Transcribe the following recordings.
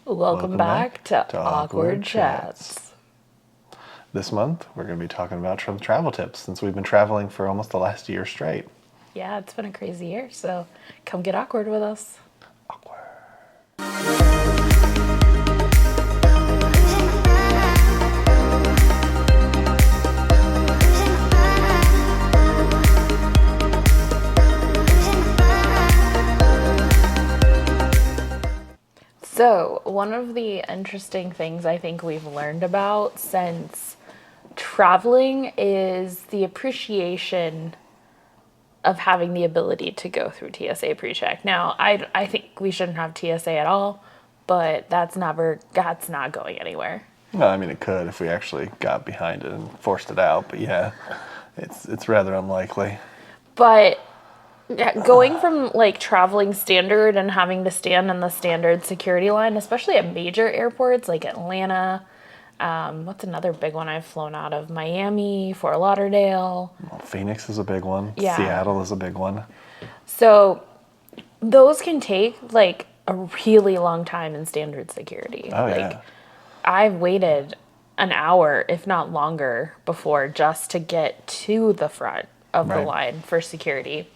Welcome back to Awkward Chats. This month, we're going to be talking about some travel tips since we've been traveling for almost the last year straight. Yeah, it's been a crazy year, so come get awkward with us. Awkward. So, one of the interesting things I think we've learned about since traveling is the appreciation of having the ability to go through TSA Pre-Check. Now, I think we shouldn't have TSA at all, but that's not going anywhere. No, I mean, it could if we actually got behind it and forced it out, but yeah, it's rather unlikely. But going from like traveling standard and having to stand in the standard security line, especially at major airports like Atlanta, what's another big one I've flown out of? Miami, Fort Lauderdale. Well, Phoenix is a big one. Yeah. Seattle is a big one. So those can take like a really long time in standard security. Oh, like, yeah. I've waited an hour, if not longer, before just to get to the front of the line for security.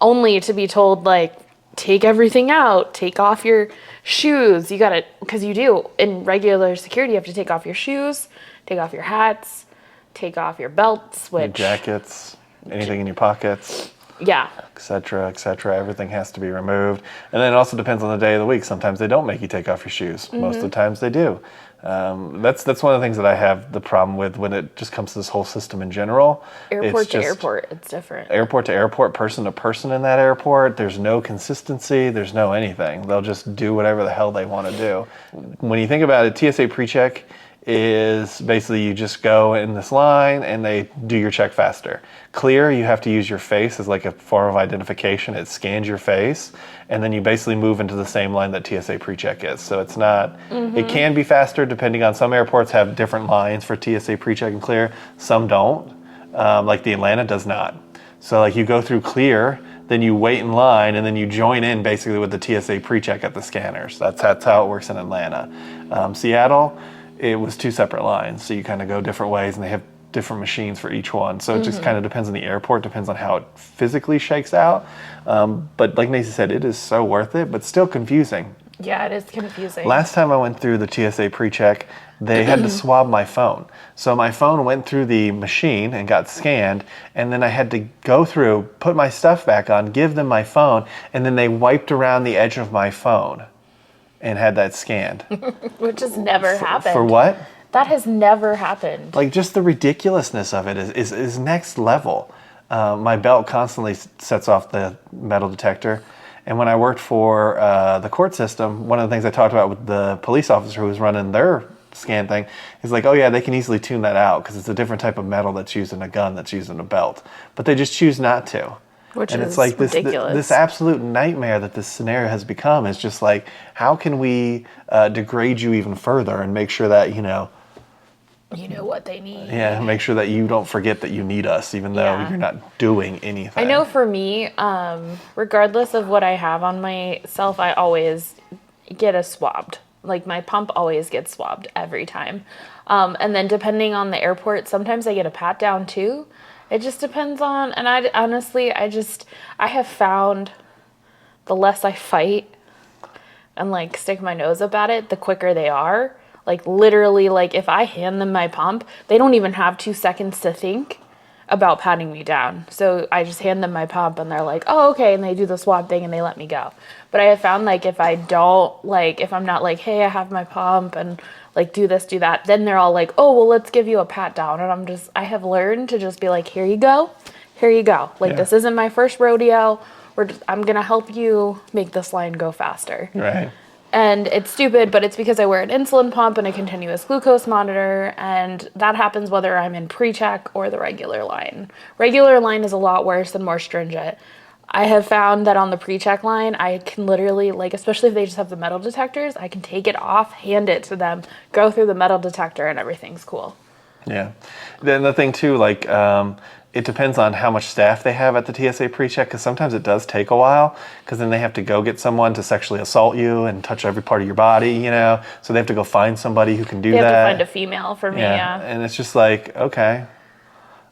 Only to be told, like, take everything out, take off your shoes. You gotta, because you do, in regular security, you have to take off your shoes, take off your hats, take off your belts, Your jackets, anything in your pockets. Yeah. Etc., etc. Everything has to be removed. And then it also depends on the day of the week. Sometimes they don't make you take off your shoes. Mm-hmm. Most of the times they do. That's one of the things that I have the problem with when it just comes to this whole system in general. Airport to airport, it's different. Airport to airport, person to person in that airport, there's no consistency, there's no anything. They'll just do whatever the hell they want to do. When you think about it, TSA Pre-Check is basically you just go in this line and they do your check faster. Clear, you have to use your face as like a form of identification. It scans your face and then you basically move into the same line that TSA Pre-Check is. So it's not, It can be faster depending on, some airports have different lines for TSA Pre-Check and Clear. Some don't, like the Atlanta does not. So like you go through Clear, then you wait in line and then you join in basically with the TSA Pre-Check at the scanners. That's how it works in Atlanta. Seattle, it was two separate lines, so you kind of go different ways and they have different machines for each one. So it just kind of depends on the airport, depends on how it physically shakes out. But like Nancy said, it is so worth it, but still confusing. Yeah, it is confusing. Last time I went through the TSA Pre-Check, they had to swab my phone. So my phone went through the machine and got scanned, and then I had to go through, put my stuff back on, give them my phone, and then they wiped around the edge of my phone and had that scanned. Which has never happened. For what? That has never happened. Like, just the ridiculousness of it is next level. My belt constantly sets off the metal detector. And when I worked for the court system, one of the things I talked about with the police officer who was running their scan thing is like, oh yeah, they can easily tune that out because it's a different type of metal that's used in a gun that's used in a belt. But they just choose not to. Which and is it's like ridiculous. This absolute nightmare that this scenario has become is just like, how can we degrade you even further and make sure that, you know what they need. Yeah, make sure that you don't forget that you need us, even though you're not doing anything. I know for me, regardless of what I have on myself, I always get a swabbed. Like my pump always gets swabbed every time. And then depending on the airport, sometimes I get a pat down too. It just depends on, and I honestly, I have found the less I fight and like stick my nose up at it, the quicker they are. Like literally, like if I hand them my pump, they don't even have 2 seconds to think about patting me down. So I just hand them my pump and they're like, oh, okay. And they do the swab thing and they let me go. But I have found like if I don't, like if I'm not like, hey, I have my pump and like do this, do that, then they're all like, oh, well, let's give you a pat down. And I have learned to just be like, here you go. Like this isn't my first rodeo. I'm going to help you make this line go faster. Right. And it's stupid, but it's because I wear an insulin pump and a continuous glucose monitor, and that happens whether I'm in pre-check or the regular line. Regular line is a lot worse and more stringent. I have found that on the pre-check line, I can literally, like, especially if they just have the metal detectors, I can take it off, hand it to them, go through the metal detector, and everything's cool. Yeah. Then the thing, too, like, it depends on how much staff they have at the TSA pre-check, because sometimes it does take a while, because then they have to go get someone to sexually assault you and touch every part of your body, you know, so they have to go find somebody who can do They have that. to find a female for me, yeah. And it's just like, okay,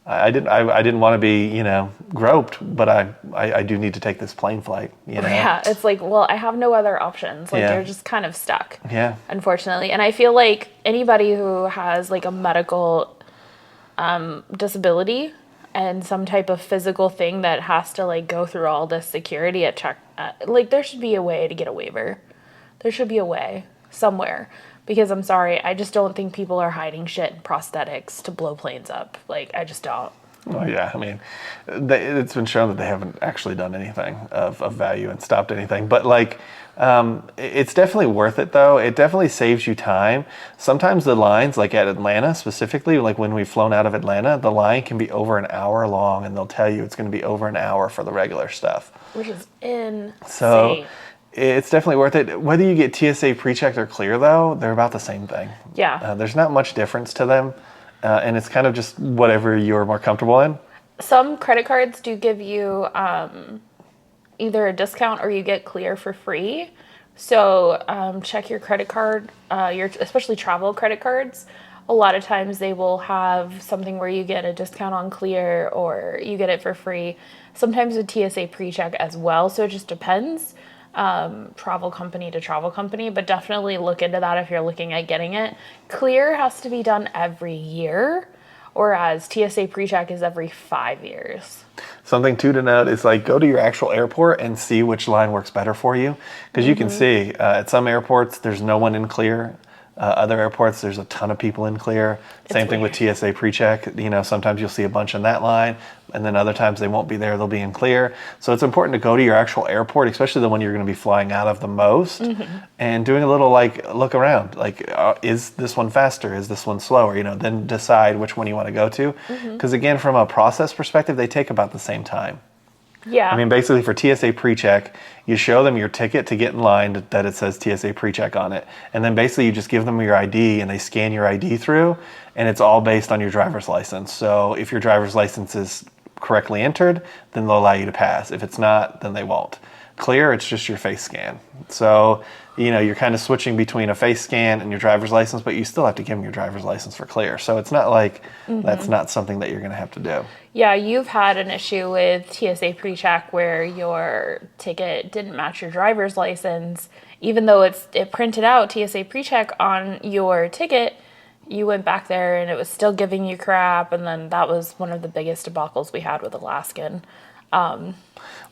I didn't want to be, you know, groped, but I do need to take this plane flight, you know. Yeah, it's like, well, I have no other options. Like, Yeah. you're just kind of stuck. Yeah. Unfortunately. And I feel like anybody who has like a medical disability and some type of physical thing that has to like go through all this security at check, like there should be a way to get a waiver. There should be a way somewhere. Because I'm sorry, I just don't think people are hiding shit in prosthetics to blow planes up. Like, I just don't. Oh yeah, I mean, it's been shown that they haven't actually done anything of value and stopped anything. But like, it's definitely worth it though. It definitely saves you time. Sometimes the lines, like at Atlanta specifically, like when we've flown out of Atlanta, the line can be over an hour long, and they'll tell you it's going to be over an hour for the regular stuff. Which is insane. So it's definitely worth it. Whether you get TSA pre-checked or clear though, they're about the same thing. Yeah. There's not much difference to them. And it's kind of just whatever you're more comfortable in. Some credit cards do give you either a discount or you get clear for free. So check your credit card, especially travel credit cards. A lot of times they will have something where you get a discount on clear or you get it for free. Sometimes with TSA pre-check as well. So it just depends. Travel company to travel company, but definitely look into that if you're looking at getting it. Clear has to be done every year, whereas TSA pre-check is every 5 years. Something too to note is like go to your actual airport and see which line works better for you, because you can see at some airports there's no one in clear. Other airports, there's a ton of people in clear. Same thing with TSA pre-check. You know, sometimes you'll see a bunch in that line, and then other times they won't be there. They'll be in clear. So it's important to go to your actual airport, especially the one you're going to be flying out of the most, and doing a little like look around. Like, is this one faster? Is this one slower? You know, then decide which one you want to go to. Because again, from a process perspective, they take about the same time. Yeah. I mean, basically for TSA pre-check, you show them your ticket to get in line that it says TSA pre-check on it. And then basically you just give them your ID and they scan your ID through, and it's all based on your driver's license. So if your driver's license is correctly entered, then they'll allow you to pass. If it's not, then they won't. Clear, it's just your face scan. So, you know, you're kind of switching between a face scan and your driver's license, but you still have to give them your driver's license for clear. So it's not like that's not something that you're going to have to do. Yeah, you've had an issue with TSA pre-check where your ticket didn't match your driver's license. Even though it printed out TSA pre-check on your ticket, you went back there and it was still giving you crap. And then that was one of the biggest debacles we had with Alaskan.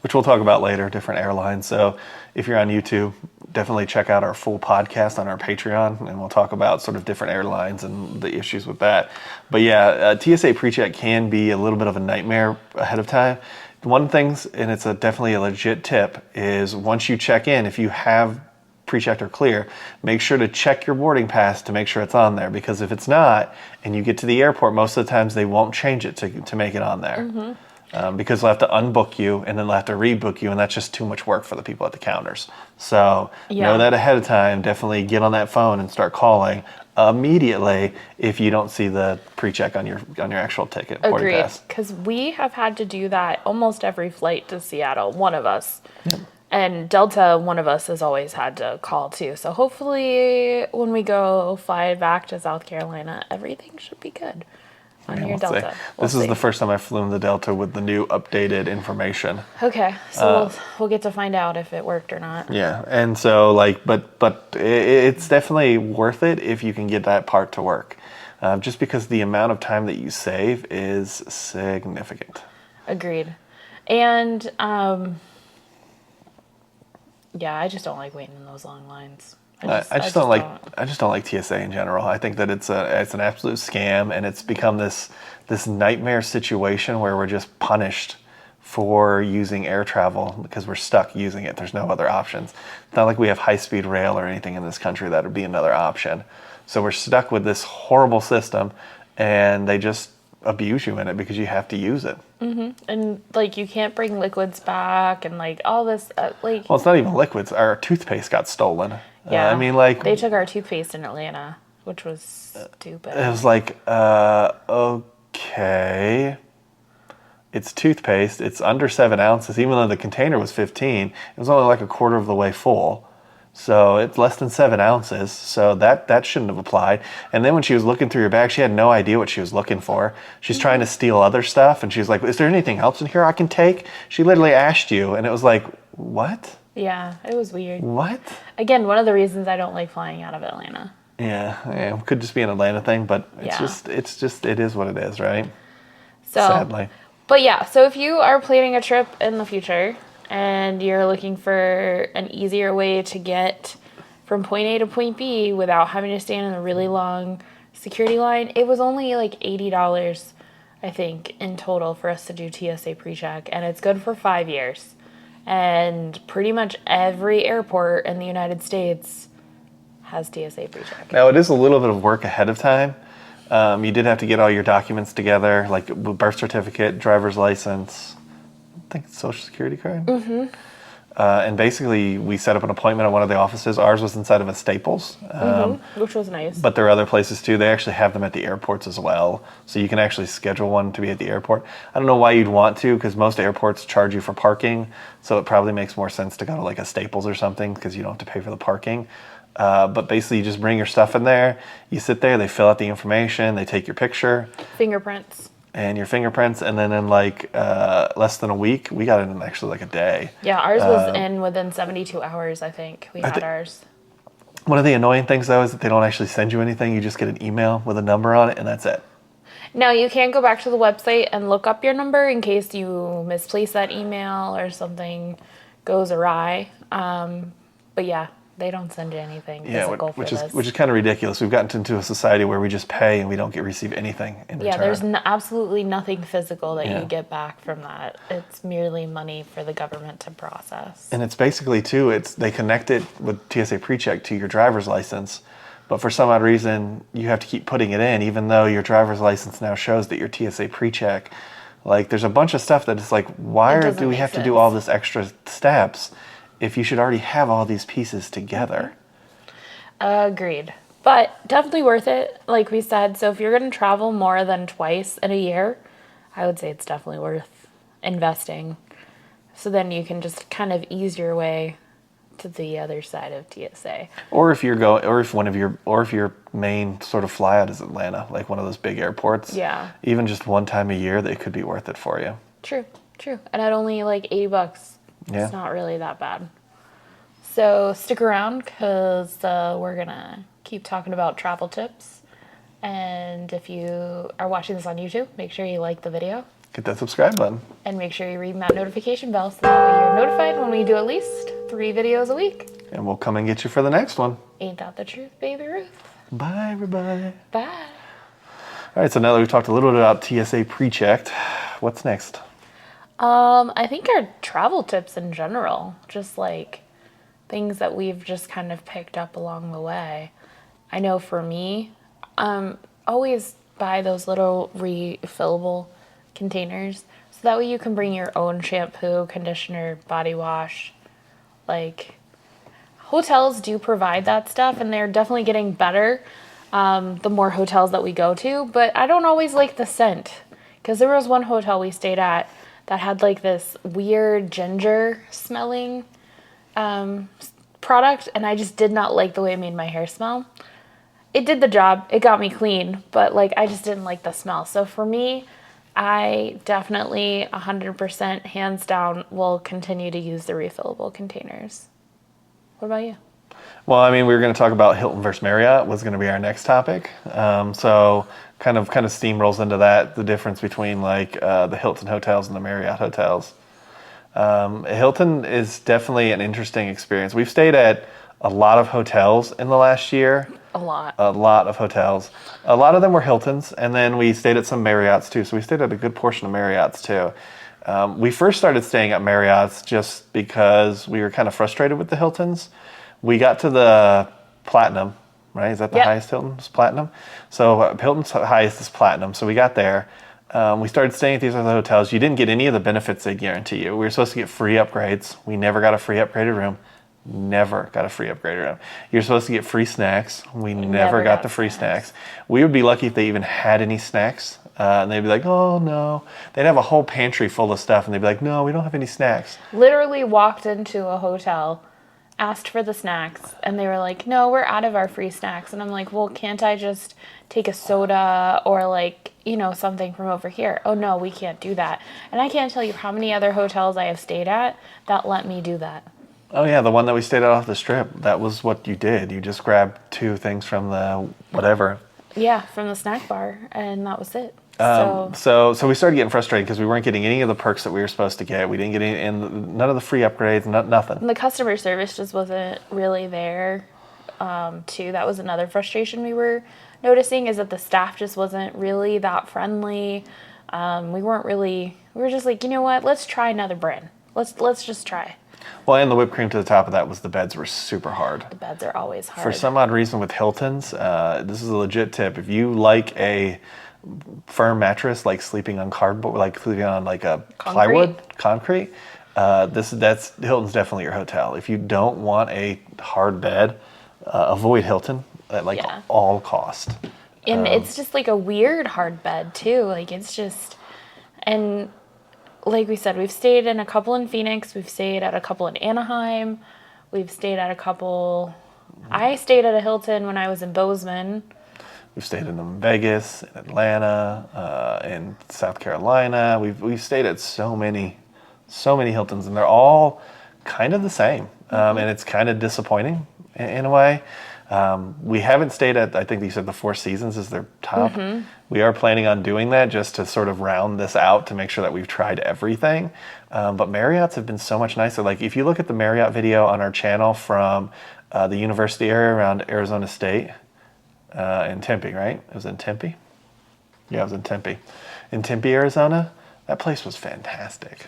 Which we'll talk about later, different airlines. So if you're on YouTube, definitely check out our full podcast on our Patreon, and we'll talk about sort of different airlines and the issues with that. But yeah, TSA pre-check can be a little bit of a nightmare ahead of time. One thing, and it's definitely a legit tip, is once you check in, if you have pre-checked or clear, make sure to check your boarding pass to make sure it's on there, because if it's not, and you get to the airport, most of the times they won't change it to make it on there. Because they'll have to unbook you and then they'll have to rebook you, and that's just too much work for the people at the counters. So know that ahead of time. Definitely get on that phone and start calling immediately if you don't see the pre-check on your actual ticket. Agreed, because we have had to do that almost every flight to Seattle, one of us. And Delta, one of us has always had to call too. So hopefully when we go fly back to South Carolina, everything should be good. Your Delta. This is the first time I've flown the Delta with the new updated information. Okay, so we'll get to find out if it worked or not. Yeah, and so like, but it's definitely worth it if you can get that part to work, just because the amount of time that you save is significant. Agreed, and yeah, I just don't like waiting in those long lines. I just don't like TSA in general. I think that it's an absolute scam, and it's become this nightmare situation where we're just punished for using air travel because we're stuck using it. There's no other options. It's not like we have high-speed rail or anything in this country that would be another option. So we're stuck with this horrible system, and they just abuse you in it because you have to use it. And like you can't bring liquids back, and like all this like. Well, it's not even liquids. Our toothpaste got stolen. Yeah, I mean, like they took our toothpaste in Atlanta, which was stupid. It was like, okay. it's toothpaste. It's under 7 ounces, even though the container was 15. It was only like a quarter of the way full. So it's less than 7 ounces. So that shouldn't have applied. And then when she was looking through your bag, she had no idea what she was looking for. She's trying to steal other stuff. And she's like, is there anything else in here I can take? She literally asked you. And it was like, what? Yeah, it was weird. What? Again, one of the reasons I don't like flying out of Atlanta. Yeah, it could just be an Atlanta thing, but it is what it is, right? So, sadly. But yeah, so if you are planning a trip in the future and you're looking for an easier way to get from point A to point B without having to stand in a really long security line, it was only like $80, I think, in total for us to do TSA Pre-Check, and it's good for 5 years. And pretty much every airport in the United States has TSA Pre-Check. Now, it is a little bit of work ahead of time. You did have to get all your documents together, like birth certificate, driver's license, I think social security card. Mm-hmm. And basically, we set up an appointment at one of the offices. Ours was inside of a Staples. Which was nice. But there are other places too. They actually have them at the airports as well. So you can actually schedule one to be at the airport. I don't know why you'd want to, because most airports charge you for parking. So it probably makes more sense to go to like a Staples or something, because you don't have to pay for the parking. But basically, you just bring your stuff in there. You sit there. They fill out the information. They take your picture. Fingerprints. And your fingerprints. And then in like less than a week, we got it in actually like a day. Yeah, ours was in within 72 hours, I think. We had ours. One of the annoying things, though, is that they don't actually send you anything. You just get an email with a number on it, and that's it. Now, you can go back to the website and look up your number in case you misplace that email or something goes awry. But yeah, they don't send you anything physical for this. Which is kind of ridiculous. We've gotten into a society where we just pay and we don't receive anything in return. Yeah, there's absolutely nothing physical that you get back from that. It's merely money for the government to process. And it's basically, too, they connect it with TSA Pre-Check to your driver's license. But for some odd reason, you have to keep putting it in, even though your driver's license now shows that you're TSA Pre-Check. Like, there's a bunch of stuff that is like, why do we have to do all this extra steps if you should already have all these pieces together? Agreed. But definitely worth it, like we said. So if you're going to travel more than twice in a year, I would say it's definitely worth investing. So then you can just kind of ease your way to the other side of TSA. Or if your main sort of flyout is Atlanta, like one of those big airports. Yeah. Even just one time a year, that could be worth it for you. True. And at only like $80. Yeah. It's not really that bad. So stick around, because we're going to keep talking about travel tips. And if you are watching this on YouTube, make sure you like the video. Hit that subscribe button. And make sure you ring that notification bell so that way you're notified when we do at least 3 videos a week. And we'll come and get you for the next one. Ain't that the truth, baby Ruth? Bye, everybody. Bye. All right, so now that we've talked a little bit about TSA Pre-Checked, what's next? I think our travel tips in general, just like things that we've just kind of picked up along the way. I know for me, always buy those little refillable containers, so that way you can bring your own shampoo, conditioner, body wash. Like, hotels do provide that stuff, and they're definitely getting better the more hotels that we go to, but I don't always like the scent, because there was one hotel we stayed at that had like this weird ginger smelling product, and I just did not like the way it made my hair smell. It did the job, it got me clean, but like I just didn't like the smell. So for me, I definitely 100% hands down will continue to use the refillable containers. What about you? Well, I mean, we were going to talk about Hilton versus Marriott was going to be our next topic. So kind of steamrolls into that, the difference between like the Hilton hotels and the Marriott hotels. Hilton is definitely an interesting experience. We've stayed at a lot of hotels in the last year. A lot of hotels. A lot of them were Hiltons, and then we stayed at some Marriotts too. So we stayed at a good portion of Marriotts too. We first started staying at Marriotts just because we were kind of frustrated with the Hiltons. We got to the Platinum, right? Is that the highest Hilton? It's Platinum. So Hilton's highest is Platinum. So we got there. We started staying at these other hotels. You didn't get any of the benefits they guarantee you. We were supposed to get free upgrades. We never got a free upgraded room. Never got a free upgraded room. You're supposed to get free snacks. We never got the free snacks. We would be lucky if they even had any snacks and they'd be like, oh no. They'd have a whole pantry full of stuff, and they'd be like, no, we don't have any snacks. Literally walked into a hotel, asked for the snacks, and they were like, no, we're out of our free snacks. And I'm like, well, can't I just take a soda or like, something from over here? Oh no, we can't do that. And I can't tell you how many other hotels I have stayed at that let me do that. Oh yeah, the one that we stayed at off the Strip, that was what you did. You just grabbed 2 things from the whatever. Yeah, from the snack bar, and that was it. So we started getting frustrated because we weren't getting any of the perks that we were supposed to get. We didn't get any, and none of the free upgrades, nothing. And the customer service just wasn't really there, too. That was another frustration we were noticing, is that the staff just wasn't really that friendly. We were just like, you know what? Let's try another brand. Let's just try. Well, and the whipped cream to the top of that was the beds were super hard. The beds are always hard. For some odd reason with Hilton's, this is a legit tip. If you like a firm mattress, like sleeping on cardboard, like sleeping on like a plywood, concrete, that's Hilton's definitely your hotel. If you don't want a hard bed, avoid Hilton at all cost. And it's just like a weird hard bed too. Like it's just, and like we said, we've stayed in a couple in Phoenix. We've stayed at a couple in Anaheim. We've stayed at a couple. I stayed at a Hilton when I was in Bozeman. We've stayed in Vegas, in Atlanta, in South Carolina. We've stayed at so many Hiltons, and they're all kind of the same. And it's kind of disappointing in a way. We haven't stayed at, I think you said the Four Seasons is their top. We are planning on doing that just to sort of round this out to make sure that we've tried everything. But Marriott's have been so much nicer. Like if you look at the Marriott video on our channel from the university area around Arizona State, in Tempe, right? It was in Tempe? Yeah, it was in Tempe. In Tempe, Arizona, that place was fantastic.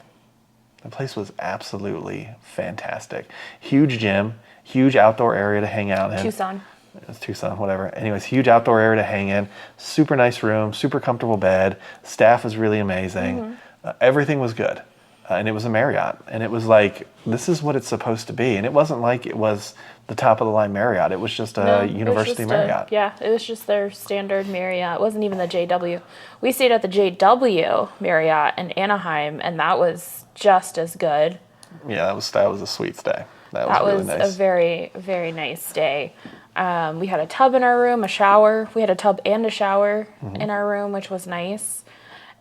The place was absolutely fantastic. Huge gym, huge outdoor area to hang out in. Tucson. It's Tucson, whatever. Anyways, huge outdoor area to hang in. Super nice room, super comfortable bed. Staff was really amazing. Everything was good. And it was a Marriott. And it was like, this is what it's supposed to be. And it wasn't like it was the top of the line Marriott. It was just a university Marriott. It was just their standard Marriott. It wasn't even the JW. We stayed at the JW Marriott in Anaheim, and that was just as good. Yeah, that was a sweet stay. That was really nice. A very, very nice stay. We had a tub in our room, a shower. We had a tub and a shower in our room, which was nice.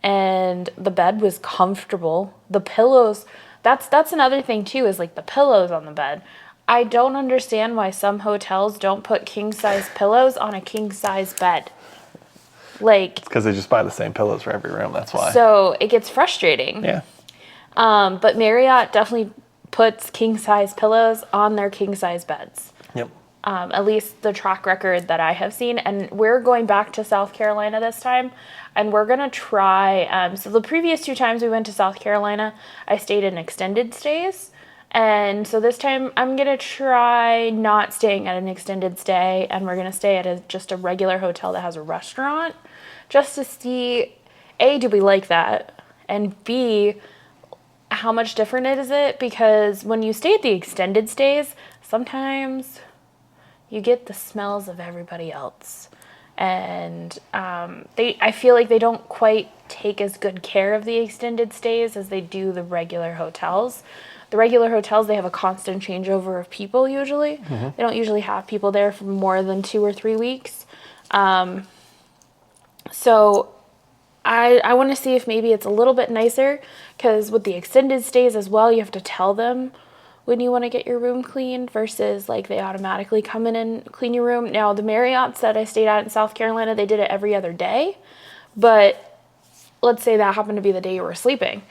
And the bed was comfortable. The pillows, that's another thing too, is like the pillows on the bed. I don't understand why some hotels don't put king-size pillows on a king-size bed. Like, it's because they just buy the same pillows for every room, that's why. So it gets frustrating. Yeah. But Marriott definitely puts king-size pillows on their king-size beds. Yep. At least the track record that I have seen. And we're going back to South Carolina this time. And we're going to try, so the previous 2 times we went to South Carolina, I stayed in extended stays. And so this time I'm going to try not staying at an extended stay. And we're going to stay at just a regular hotel that has a restaurant. Just to see, A, do we like that? And B, how much different is it? Because when you stay at the extended stays, sometimes you get the smells of everybody else. And I feel like they don't quite take as good care of the extended stays as they do the regular hotels. The regular hotels, they have a constant changeover of people usually. They don't usually have people there for more than 2 or 3 weeks. So I want to see if maybe it's a little bit nicer, because with the extended stays as well, you have to tell them when you want to get your room cleaned versus like they automatically come in and clean your room. Now, the Marriotts that I stayed at in South Carolina, they did it every other day. But let's say that happened to be the day you were sleeping.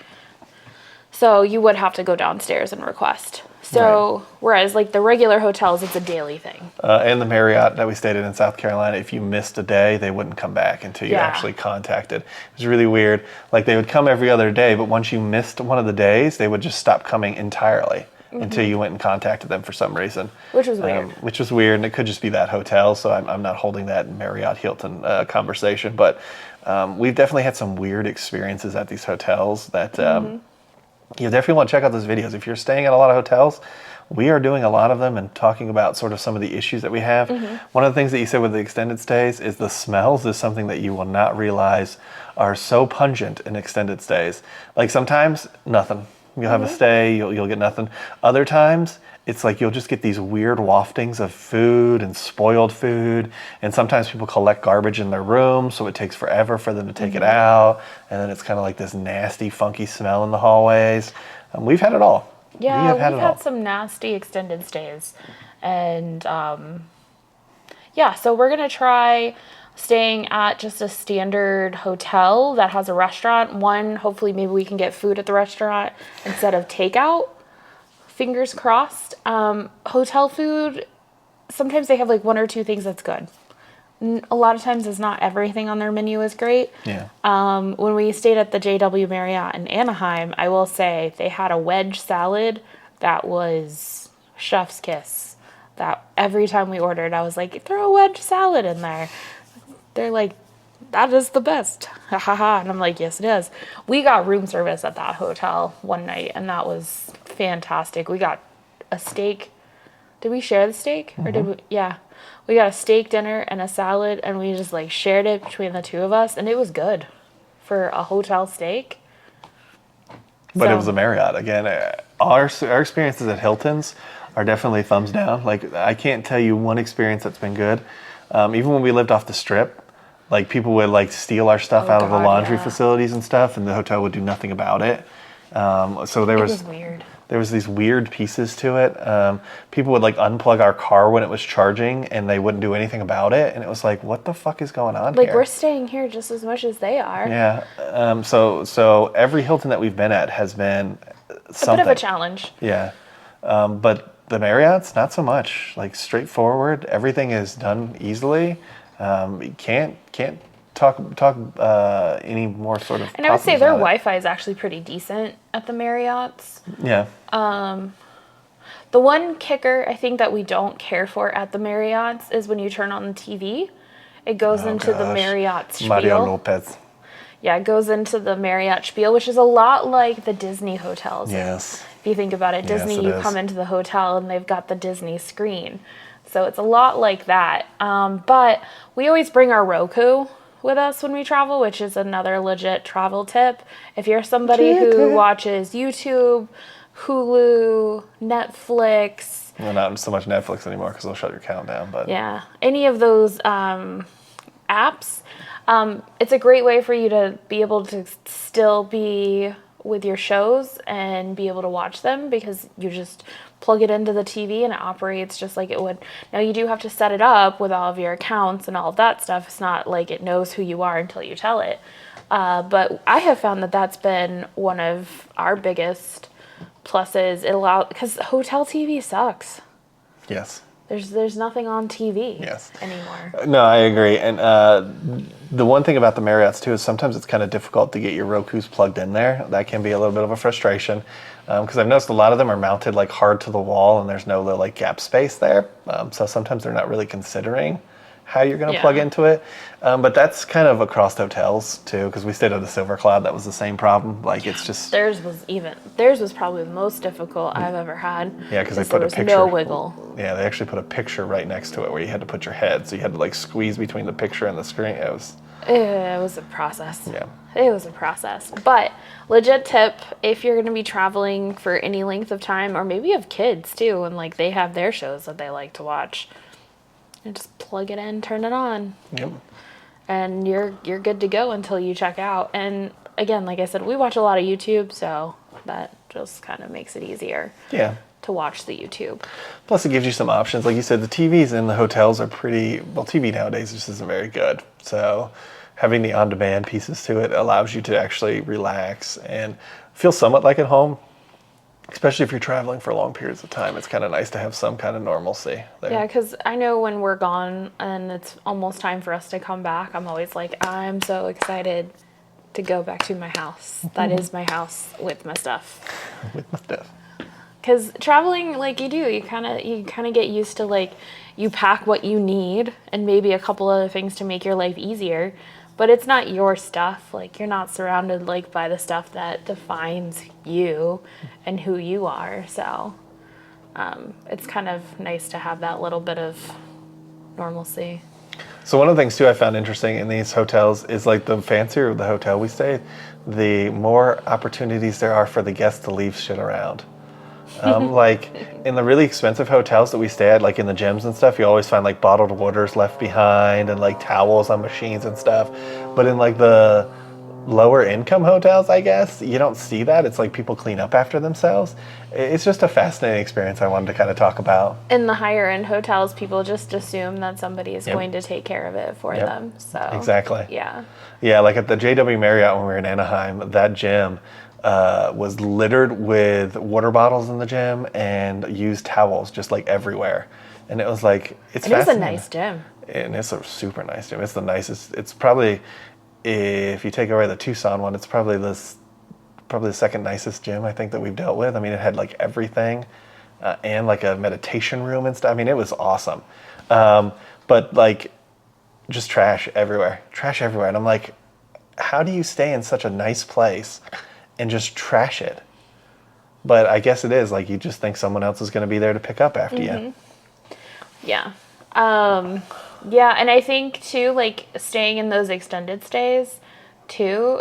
So you would have to go downstairs and request. So right. Whereas like the regular hotels, it's a daily thing. And the Marriott that we stayed in South Carolina, if you missed a day, they wouldn't come back until you actually contacted. It was really weird. Like they would come every other day, but once you missed one of the days, they would just stop coming entirely until you went and contacted them for some reason. Which was weird. And it could just be that hotel, so I'm not holding that Marriott Hilton conversation. But we've definitely had some weird experiences at these hotels that you definitely want to check out those videos. If you're staying at a lot of hotels, we are doing a lot of them and talking about sort of some of the issues that we have. One of the things that you said with the extended stays is the smells is something that you will not realize are so pungent in extended stays. Like sometimes, nothing. You'll have a stay, you'll get nothing. Other times, it's like you'll just get these weird waftings of food and spoiled food. And sometimes people collect garbage in their room, so it takes forever for them to take it out. And then it's kind of like this nasty, funky smell in the hallways. We've had it all. Yeah, we've had some nasty extended stays. And yeah, so we're going to try staying at just a standard hotel that has a restaurant. One, hopefully maybe we can get food at the restaurant instead of takeout. Fingers crossed. Hotel food, sometimes they have like one or two things that's good. A lot of times it's not everything on their menu is great. Yeah. When we stayed at the JW Marriott in Anaheim, I will say they had a wedge salad that was chef's kiss. That every time we ordered, I was like, throw a wedge salad in there. They're like, that is the best. Ha ha ha. And I'm like, yes, it is. We got room service at that hotel one night, and that was fantastic. We got a steak. Did we share the steak? Or did we? Yeah. We got a steak dinner and a salad, and we just like shared it between the two of us, and it was good for a hotel steak. But it was a Marriott. Again, our experiences at Hilton's are definitely thumbs down. Like, I can't tell you one experience that's been good. Even when we lived off the Strip, like, people would like steal our stuff out of the laundry facilities and stuff, and the hotel would do nothing about it. So there was weird. There was these weird pieces to it. People would like unplug our car when it was charging, and they wouldn't do anything about it. And it was like, what the fuck is going on here? Like, we're staying here just as much as they are. Yeah. So every Hilton that we've been at has been something. A bit of a challenge. Yeah. But the Marriott's not so much. Like, straightforward. Everything is done easily. You can't talk any more sort of. And I would say their Wi-Fi is actually pretty decent at the Marriott's. Yeah. The one kicker I think that we don't care for at the Marriott's is when you turn on the TV, it goes into the Marriott spiel. Mario Lopez. Yeah, it goes into the Marriott spiel, which is a lot like the Disney hotels. Yes. If you think about it, Yes, Disney, it you is. come into the hotel and they've got the Disney screen. So it's a lot like that. But we always bring our Roku with us when we travel, which is another legit travel tip. If you're somebody who watches YouTube, Hulu, Netflix. Well, not so much Netflix anymore because they'll shut your account down. But yeah, any of those apps, it's a great way for you to be able to still be with your shows and be able to watch them because you just plug it into the TV and it operates just like it would. Now, you do have to set it up with all of your accounts and all of that stuff. It's not like it knows who you are until you tell it. But I have found that that's been one of our biggest pluses. It allows, because hotel TV sucks. yes. There's nothing on TV Yes. anymore. No, I agree. And the one thing about the Marriott's too is sometimes it's kind of difficult to get your Roku's plugged in there. That can be a little bit of a frustration because I've noticed a lot of them are mounted like hard to the wall and there's no little like gap space there. So sometimes they're not really considering how you're going to plug into it. But that's kind of across hotels too, because we stayed at the Silver Cloud. That was the same problem. Like it's just Theirs was probably the most difficult I've ever had. yeah, because they there put a was picture. no wiggle. Yeah, they actually put a picture right next to it where you had to put your head, so you had to like squeeze between the picture and the screen. It was a process. Yeah. It was a process. But legit tip, if you're going to be traveling for any length of time, or maybe you have kids too, and like they have their shows that they like to watch, and just plug it in, turn it on. Yep. And you're good to go until you check out. And again, like I said, we watch a lot of YouTube, so that just kind of makes it easier. Yeah. To watch the YouTube. Plus, it gives you some options. Like you said, the TVs in the hotels are pretty. Well, TV nowadays just isn't very good. So, having the on-demand pieces to it allows you to actually relax and feel somewhat like at home. Especially if you're traveling for long periods of time, it's kind of nice to have some kind of normalcy there. Yeah, because I know when we're gone and it's almost time for us to come back, I'm always like, I'm so excited to go back to my house. That is my house with my stuff. With my stuff. Because traveling, like you kind of get used to like you pack what you need and maybe a couple other things to make your life easier. but it's not your stuff. Like, you're not surrounded like by the stuff that defines you and who you are. So it's kind of nice to have that little bit of normalcy. So one of the things too I found interesting in these hotels is like the fancier the hotel we stayed, the more opportunities there are for the guests to leave shit around. Like in the really expensive hotels that we stay at, like in the gyms and stuff, you always find like bottled waters left behind and like towels on machines and stuff. But in like the lower income hotels, I guess, you don't see that. It's like people clean up after themselves. It's just a fascinating experience I wanted to kind of talk about. In the higher end hotels, people just assume that somebody is Yep. going to take care of it for Yep. them. So Exactly. yeah. Yeah, like at the JW Marriott when we were in Anaheim, that gym was littered with water bottles in the gym and used towels just like everywhere. And it was like, it's It is a fascinating. nice gym. And it's a super nice gym. It's the nicest. It's probably, if you take away the Tucson one, it's probably the second nicest gym I think that we've dealt with. I mean, it had like everything and like a meditation room and stuff. I mean, it was awesome. But like just trash everywhere. And I'm like, how do you stay in such a nice place and just trash it? But I guess it is like you just think someone else is going to be there to pick up after you. Yeah. Yeah, and I think too, like staying in those extended stays too,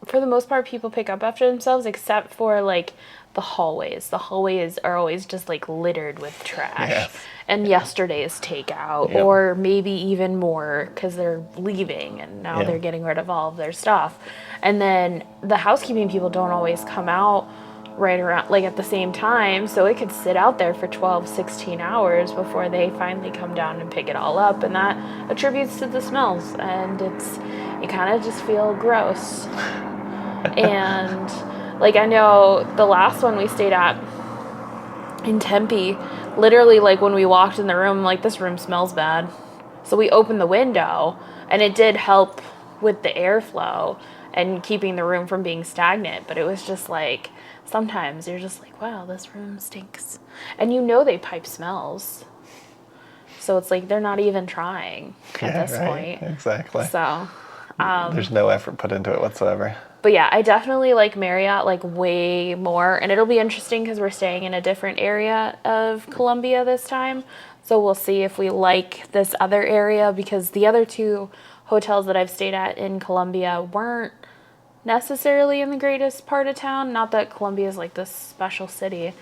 for the most part people pick up after themselves except for like the hallways. The hallways are always just like littered with trash. Yes. And yesterday's takeout, Yep. or maybe even more because they're leaving and now Yeah. they're getting rid of all of their stuff. And then the housekeeping people don't always come out right around like at the same time, so it could sit out there for 12, 16 hours before they finally come down and pick it all up, and that attributes to the smells, and you kind of just feel gross. And like I know the last one we stayed at in Tempe, literally like when we walked in the room, like this room smells bad, so we opened the window, and it did help with the airflow and keeping the room from being stagnant, but it was just like sometimes you're just like, wow, this room stinks. And you know they pipe smells. So it's like they're not even trying at this point. Exactly. So, There's no effort put into it whatsoever. but yeah, I definitely like Marriott like way more. And it'll be interesting because we're staying in a different area of Columbia this time. So we'll see if we like this other area, because the other two hotels that I've stayed at in Columbia weren't necessarily in the greatest part of town. Not that Columbia is like this special city,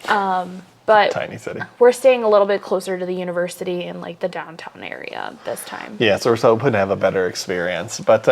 but Tiny city. we're staying a little bit closer to the university in like the downtown area this time. Yeah, so we're hoping to have a better experience. But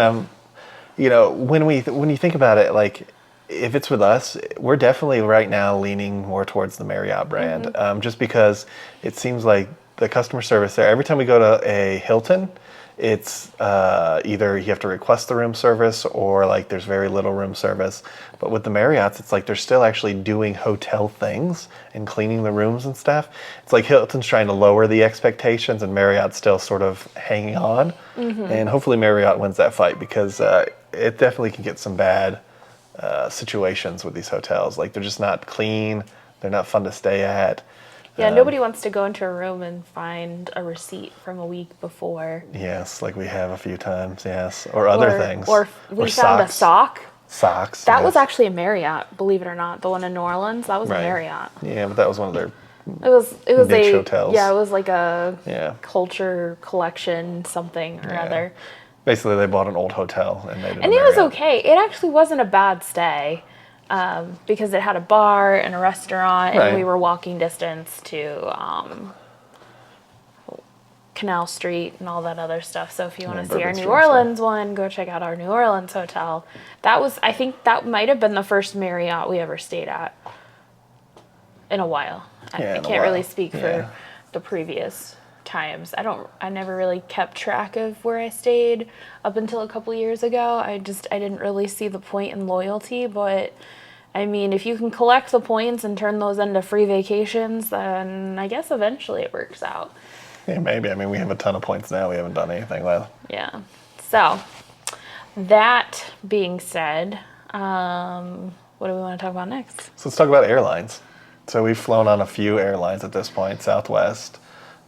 you know, when you think about it, like if it's with us, we're definitely right now leaning more towards the Marriott brand, just because it seems like the customer service there. Every time we go to a Hilton, it's either you have to request the room service or like there's very little room service. But with the Marriotts, it's like they're still actually doing hotel things and cleaning the rooms and stuff. It's like Hilton's trying to lower the expectations and Marriott's still sort of hanging on. And hopefully Marriott wins that fight, because it definitely can get some bad situations with these hotels. Like they're just not clean. They're not fun to stay at. Yeah, nobody wants to go into a room and find a receipt from a week before. Yes, like we have a few times, yes. Or other things. Or we found a sock. Socks. That yes. was actually a Marriott, believe it or not. The one in New Orleans, that was Right. a Marriott. Yeah, but that was one of their It was niche a hotels. Yeah, it was like a Yeah. culture collection something or other. Basically, they bought an old hotel and made it. And it was okay. It actually wasn't a bad stay, because it had a bar and a restaurant, and Right. we were walking distance to Canal Street and all that other stuff. So if you want to see our Bourbon New Street, Orleans one, go check out our New Orleans hotel. I think that might have been the first Marriott we ever stayed at in a while. Yeah, I in a can't really while. speak Yeah. for the previous times. I never really kept track of where I stayed up until a couple years ago. I didn't really see the point in loyalty, but I mean, if you can collect the points and turn those into free vacations, then I guess eventually it works out. Yeah, maybe. I mean, we have a ton of points now we haven't done anything with. Yeah. So, that being said, what do we want to talk about next? So let's talk about airlines. So we've flown on a few airlines at this point: Southwest,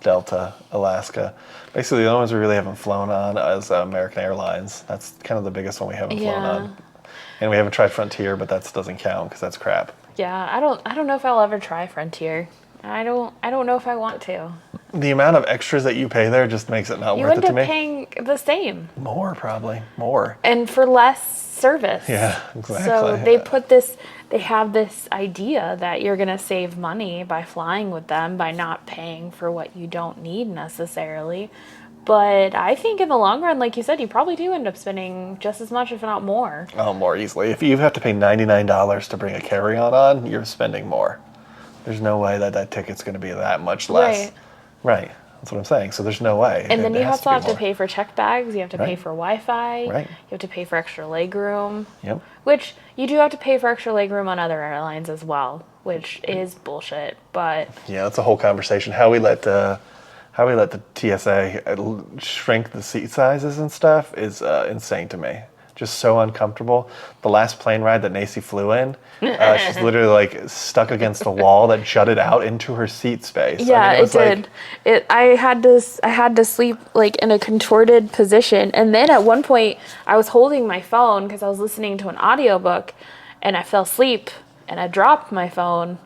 Delta, Alaska. Basically, the only ones we really haven't flown on is American Airlines. That's kind of the biggest one we haven't flown on. And we haven't tried Frontier, but that doesn't count because that's crap. Yeah, I don't know if I'll ever try Frontier. I don't know if I want to. The amount of extras that you pay there just makes it not You worth end it to up me. paying the same. More, probably. More. And for less service. Yeah, exactly. So they have this idea that you're going to save money by flying with them by not paying for what you don't need necessarily. But I think in the long run, like you said, you probably do end up spending just as much, if not more. Oh, more easily. If you have to pay $99 to bring a carry-on on, you're spending more. There's no way that ticket's going to be that much less. Right. That's what I'm saying. So there's no way. And then you also have to more. pay for checked bags. You have to pay for Wi-Fi. Right. You have to pay for extra legroom. Yep. Which you do have to pay for extra legroom on other airlines as well, which is bullshit. But yeah, that's a whole conversation. How we let the TSA shrink the seat sizes and stuff is insane to me. Just so uncomfortable. The last plane ride that Nacy flew in, she's literally like stuck against a wall that jutted out into her seat space. yeah, I mean, it did. I had to sleep like in a contorted position, and then at one point I was holding my phone because I was listening to an audiobook, and I fell asleep and I dropped my phone,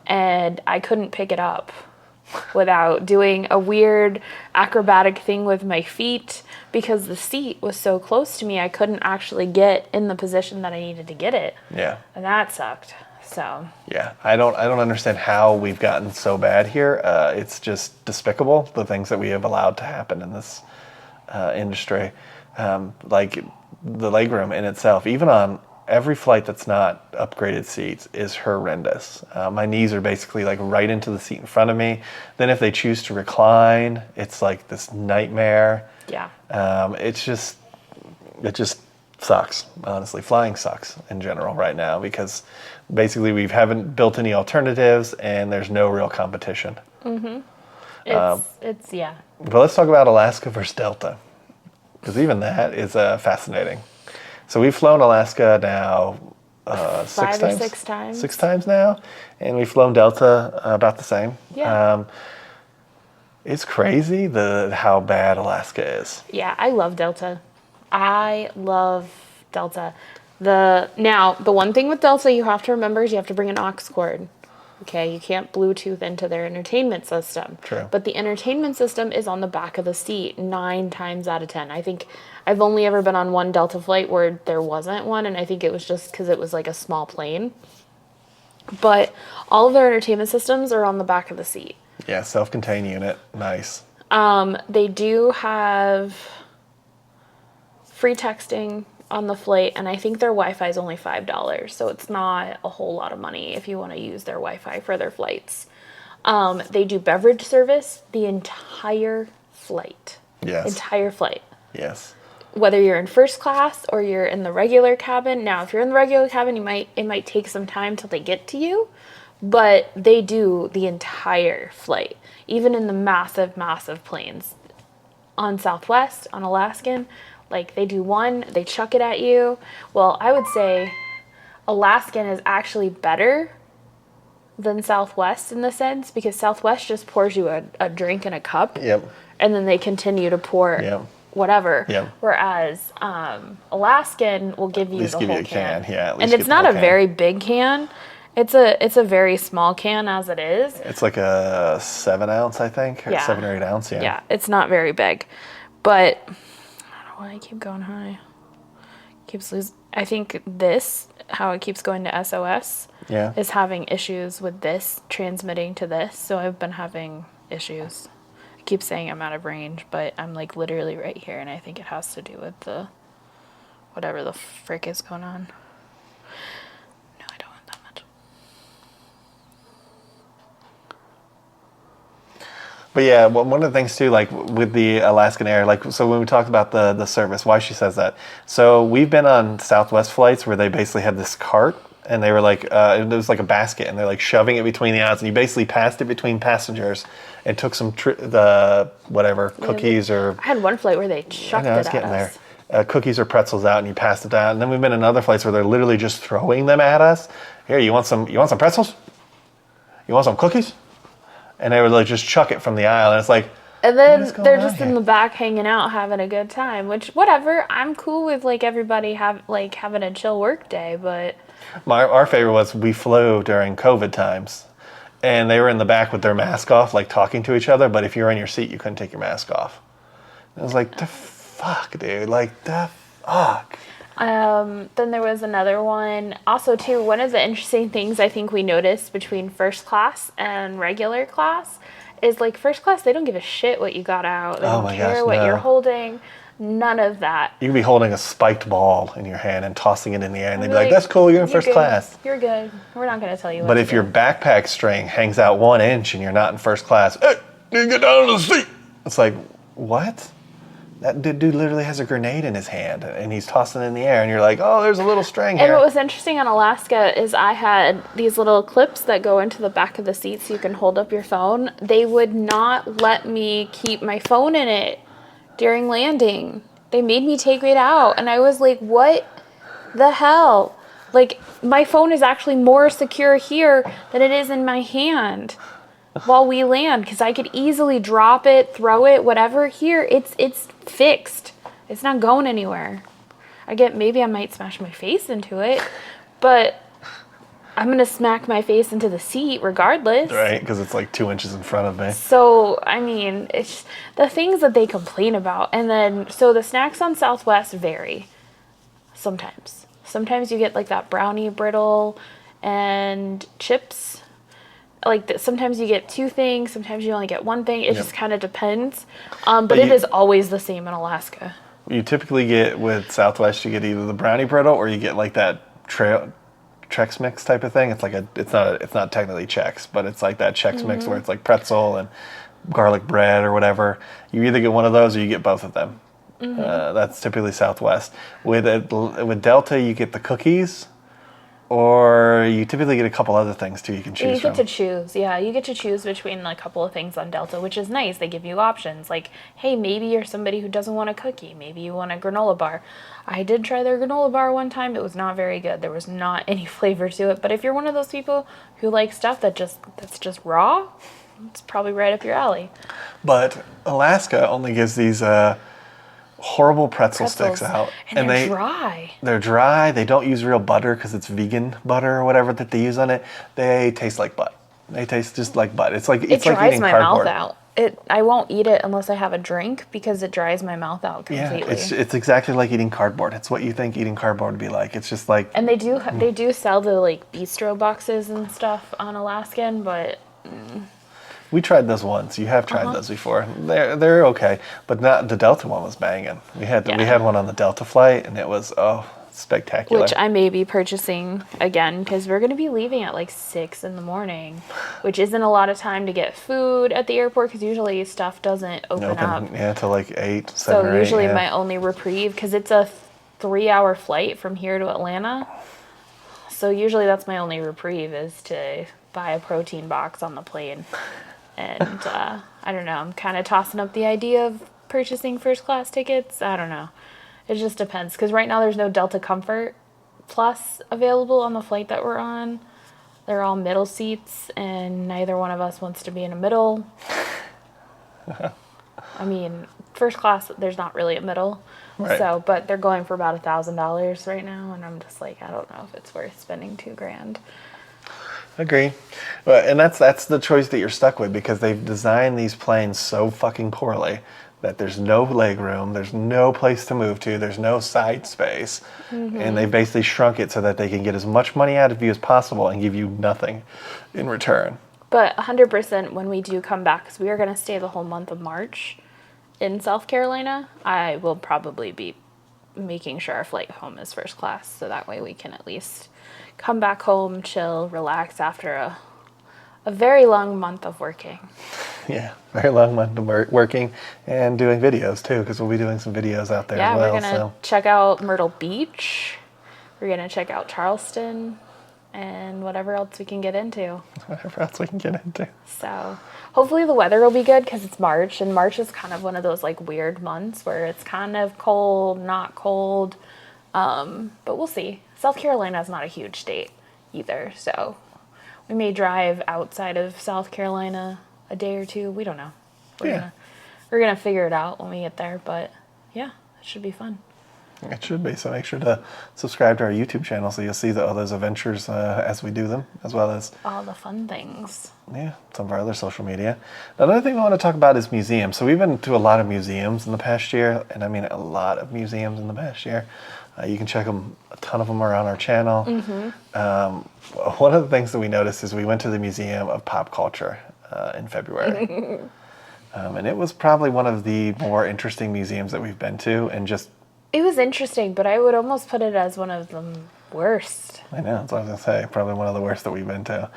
and I couldn't pick it up without doing a weird acrobatic thing with my feet because the seat was so close to me I couldn't actually get in the position that I needed to get it. Yeah. And that sucked. So yeah, I don't understand how we've gotten so bad here. It's just despicable, the things that we have allowed to happen in this industry. Like the legroom in itself, even on every flight that's not upgraded seats, is horrendous. My knees are basically like right into the seat in front of me. Then if they choose to recline, it's like this nightmare. yeah. It just sucks. Honestly, flying sucks in general right now because basically we haven't built any alternatives and there's no real competition. It's yeah. But let's talk about Alaska versus Delta, because even that is fascinating. So we've flown Alaska now 5 or 6 times. 6 times now, and we've flown Delta about the same. Yeah. It's crazy how bad Alaska is. Yeah, I love Delta. The one thing with Delta you have to remember is you have to bring an aux cord. Okay, you can't Bluetooth into their entertainment system. True. But the entertainment system is on the back of the seat 9 times out of 10. I think I've only ever been on one Delta flight where there wasn't one, and I think it was just because it was like a small plane. But all of their entertainment systems are on the back of the seat. Yeah, self-contained unit, nice. They do have free texting on the flight, and I think their Wi-Fi is only $5, so it's not a whole lot of money if you want to use their Wi-Fi for their flights. They do beverage service the entire flight. Yes. Entire flight. Yes. Whether you're in first class or you're in the regular cabin. Now, if you're in the regular cabin, it might take some time till they get to you, but they do the entire flight, even in the massive, massive planes. On Southwest, on Alaskan, like they do one, they chuck it at you. Well, I would say Alaskan is actually better than Southwest in the sense because Southwest just pours you a drink in a cup. Yep. And then they continue to pour whatever. Yep. Whereas Alaskan will give you the give whole you a can. Yeah, at least and give it's the not whole a can. very big can. It's a very small can as it is. It's like a 7 ounce, I think, or 7 or 8 ounce. Yeah. Yeah, it's not very big, but I don't know why I keep going high. Keeps losing. I think how it keeps going to SOS is having issues with this transmitting to this. So I've been having issues. I keep saying I'm out of range, but I'm like literally right here, and I think it has to do with the whatever the frick is going on. No, I don't want that much. But yeah, one of the things too, like with the Alaskan Air, like so when we talked about the service, why she says that. So we've been on Southwest flights where they basically had this cart, and they were like, it was like a basket, and they're like shoving it between the aisles, and you basically passed it between passengers, and took some cookies or. I had one flight where they chucked it at us. Cookies or pretzels out, and you passed it down. And then we've been in other flights where they're literally just throwing them at us. Here, you want some pretzels? You want some cookies? and they would like just chuck it from the aisle, and it's like, And what then is going they're on just in here? the back hanging out, having a good time. Which, whatever, I'm cool with like everybody having a chill work day. But Our favorite was we flew during COVID times, and they were in the back with their mask off, like talking to each other. But if you were in your seat, you couldn't take your mask off. I was like, the fuck, dude, like the fuck. then there was another one. Also, too, one of the interesting things I think we noticed between first class and regular class is like first class, they don't give a shit what you got out. They Oh don't my care gosh, what you're no. holding. None of that. You could be holding a spiked ball in your hand and tossing it in the air, and they'd I'd be like, "That's cool, you're in first good. class." You're good. We're not going to tell you what But to if do. your backpack string hangs out 1 inch and you're not in first class, hey, you get down to the seat. It's like, what? That dude literally has a grenade in his hand and he's tossing it in the air, and you're like, oh, there's a little string And here. what was interesting on Alaska is I had these little clips that go into the back of the seat so you can hold up your phone. They would not let me keep my phone in it during landing. They made me take it out. And I was like, what the hell? Like, my phone is actually more secure here than it is in my hand while we land, because I could easily drop it, throw it, whatever. Here, it's fixed. It's not going anywhere. Maybe I might smash my face into it, but I'm going to smack my face into the seat regardless. Right, because it's like 2 inches in front of me. So, I mean, it's the things that they complain about. And then, so the snacks on Southwest vary sometimes. Sometimes you get like that brownie brittle and chips. Like sometimes you get 2 things, sometimes you only get 1 thing. It just kind of depends. But it is always the same in Alaska. You typically get with Southwest, you get either the brownie brittle or you get like that Chex Mix type of thing. It's like it's not technically Chex, but it's like that Chex Mix where it's like pretzel and garlic bread or whatever. You either get one of those or you get both of them. That's typically Southwest. With Delta, you get the cookies, or you typically get a couple other things too. You can choose You get from. to choose, yeah. You get to choose between a couple of things on Delta, which is nice. They give you options. Like, hey, maybe you're somebody who doesn't want a cookie. Maybe you want a granola bar. I did try their granola bar one time. It was not very good. There was not any flavor to it. But if you're one of those people who like stuff that's just raw, it's probably right up your alley. But Alaska only gives these horrible pretzel sticks out, And they're dry. They're dry. They don't use real butter because it's vegan butter or whatever that they use on it. They taste like butt. They taste just like butt. It's like It like dries eating my cardboard. mouth out. I won't eat it unless I have a drink because it dries my mouth out completely. Yeah, it's exactly like eating cardboard. It's what you think eating cardboard would be like. It's just like. And they do sell the like bistro boxes and stuff on Alaskan, but We tried those once. You have tried those before. They're okay, but not the Delta one was banging. We had one on the Delta flight, and it was spectacular. which I may be purchasing again because we're going to be leaving at like 6 in the morning, which isn't a lot of time to get food at the airport because usually stuff doesn't open up. Yeah, till like 8, 7 So or 8. usually yeah. my only reprieve, because it's a 3-hour flight from here to Atlanta. So usually that's my only reprieve is to buy a protein box on the plane. And I don't know, I'm kind of tossing up the idea of purchasing first class tickets. I don't know. It just depends. Because right now there's no Delta Comfort Plus available on the flight that we're on. They're all middle seats, and neither one of us wants to be in a middle. I mean, first class, there's not really a middle. Right. So, but they're going for about $1,000 right now, and I'm just like, I don't know if it's worth spending $2,000. Agree. And that's the choice that you're stuck with because they've designed these planes so fucking poorly that there's no leg room, there's no place to move to, there's no side space. And they basically shrunk it so that they can get as much money out of you as possible and give you nothing in return. But 100% when we do come back, because we are going to stay the whole month of March in South Carolina, I will probably be making sure our flight home is first class, so that way we can at least come back home, chill, relax after a very long month of working. Yeah, very long month of working and doing videos too, because we'll be doing some videos out there as well. Yeah, we're going to check out Myrtle Beach. We're going to check out Charleston and whatever else we can get into. Whatever else we can get into. So hopefully the weather will be good because it's March, and March is kind of one of those like weird months where it's kind of cold, not cold. But we'll see. South Carolina is not a huge state either, so we may drive outside of South Carolina a day or two. We don't know. Yeah. We're gonna figure it out when we get there. But yeah, it should be fun. It should be. So make sure to subscribe to our YouTube channel so you'll see all those adventures as we do them, as well as all the fun things. Yeah, some of our other social media. Another thing we want to talk about is museums. So we've been to a lot of museums in the past year, and I mean a lot of museums in the past year. You can check them. A ton of them are on our channel. One of the things that we noticed is we went to the Museum of Pop Culture in February. And it was probably one of the more interesting museums that we've been to, and just... It was interesting, but I would almost put it as one of the worst. I know, that's what I was going to say. Probably one of the worst that we've been to.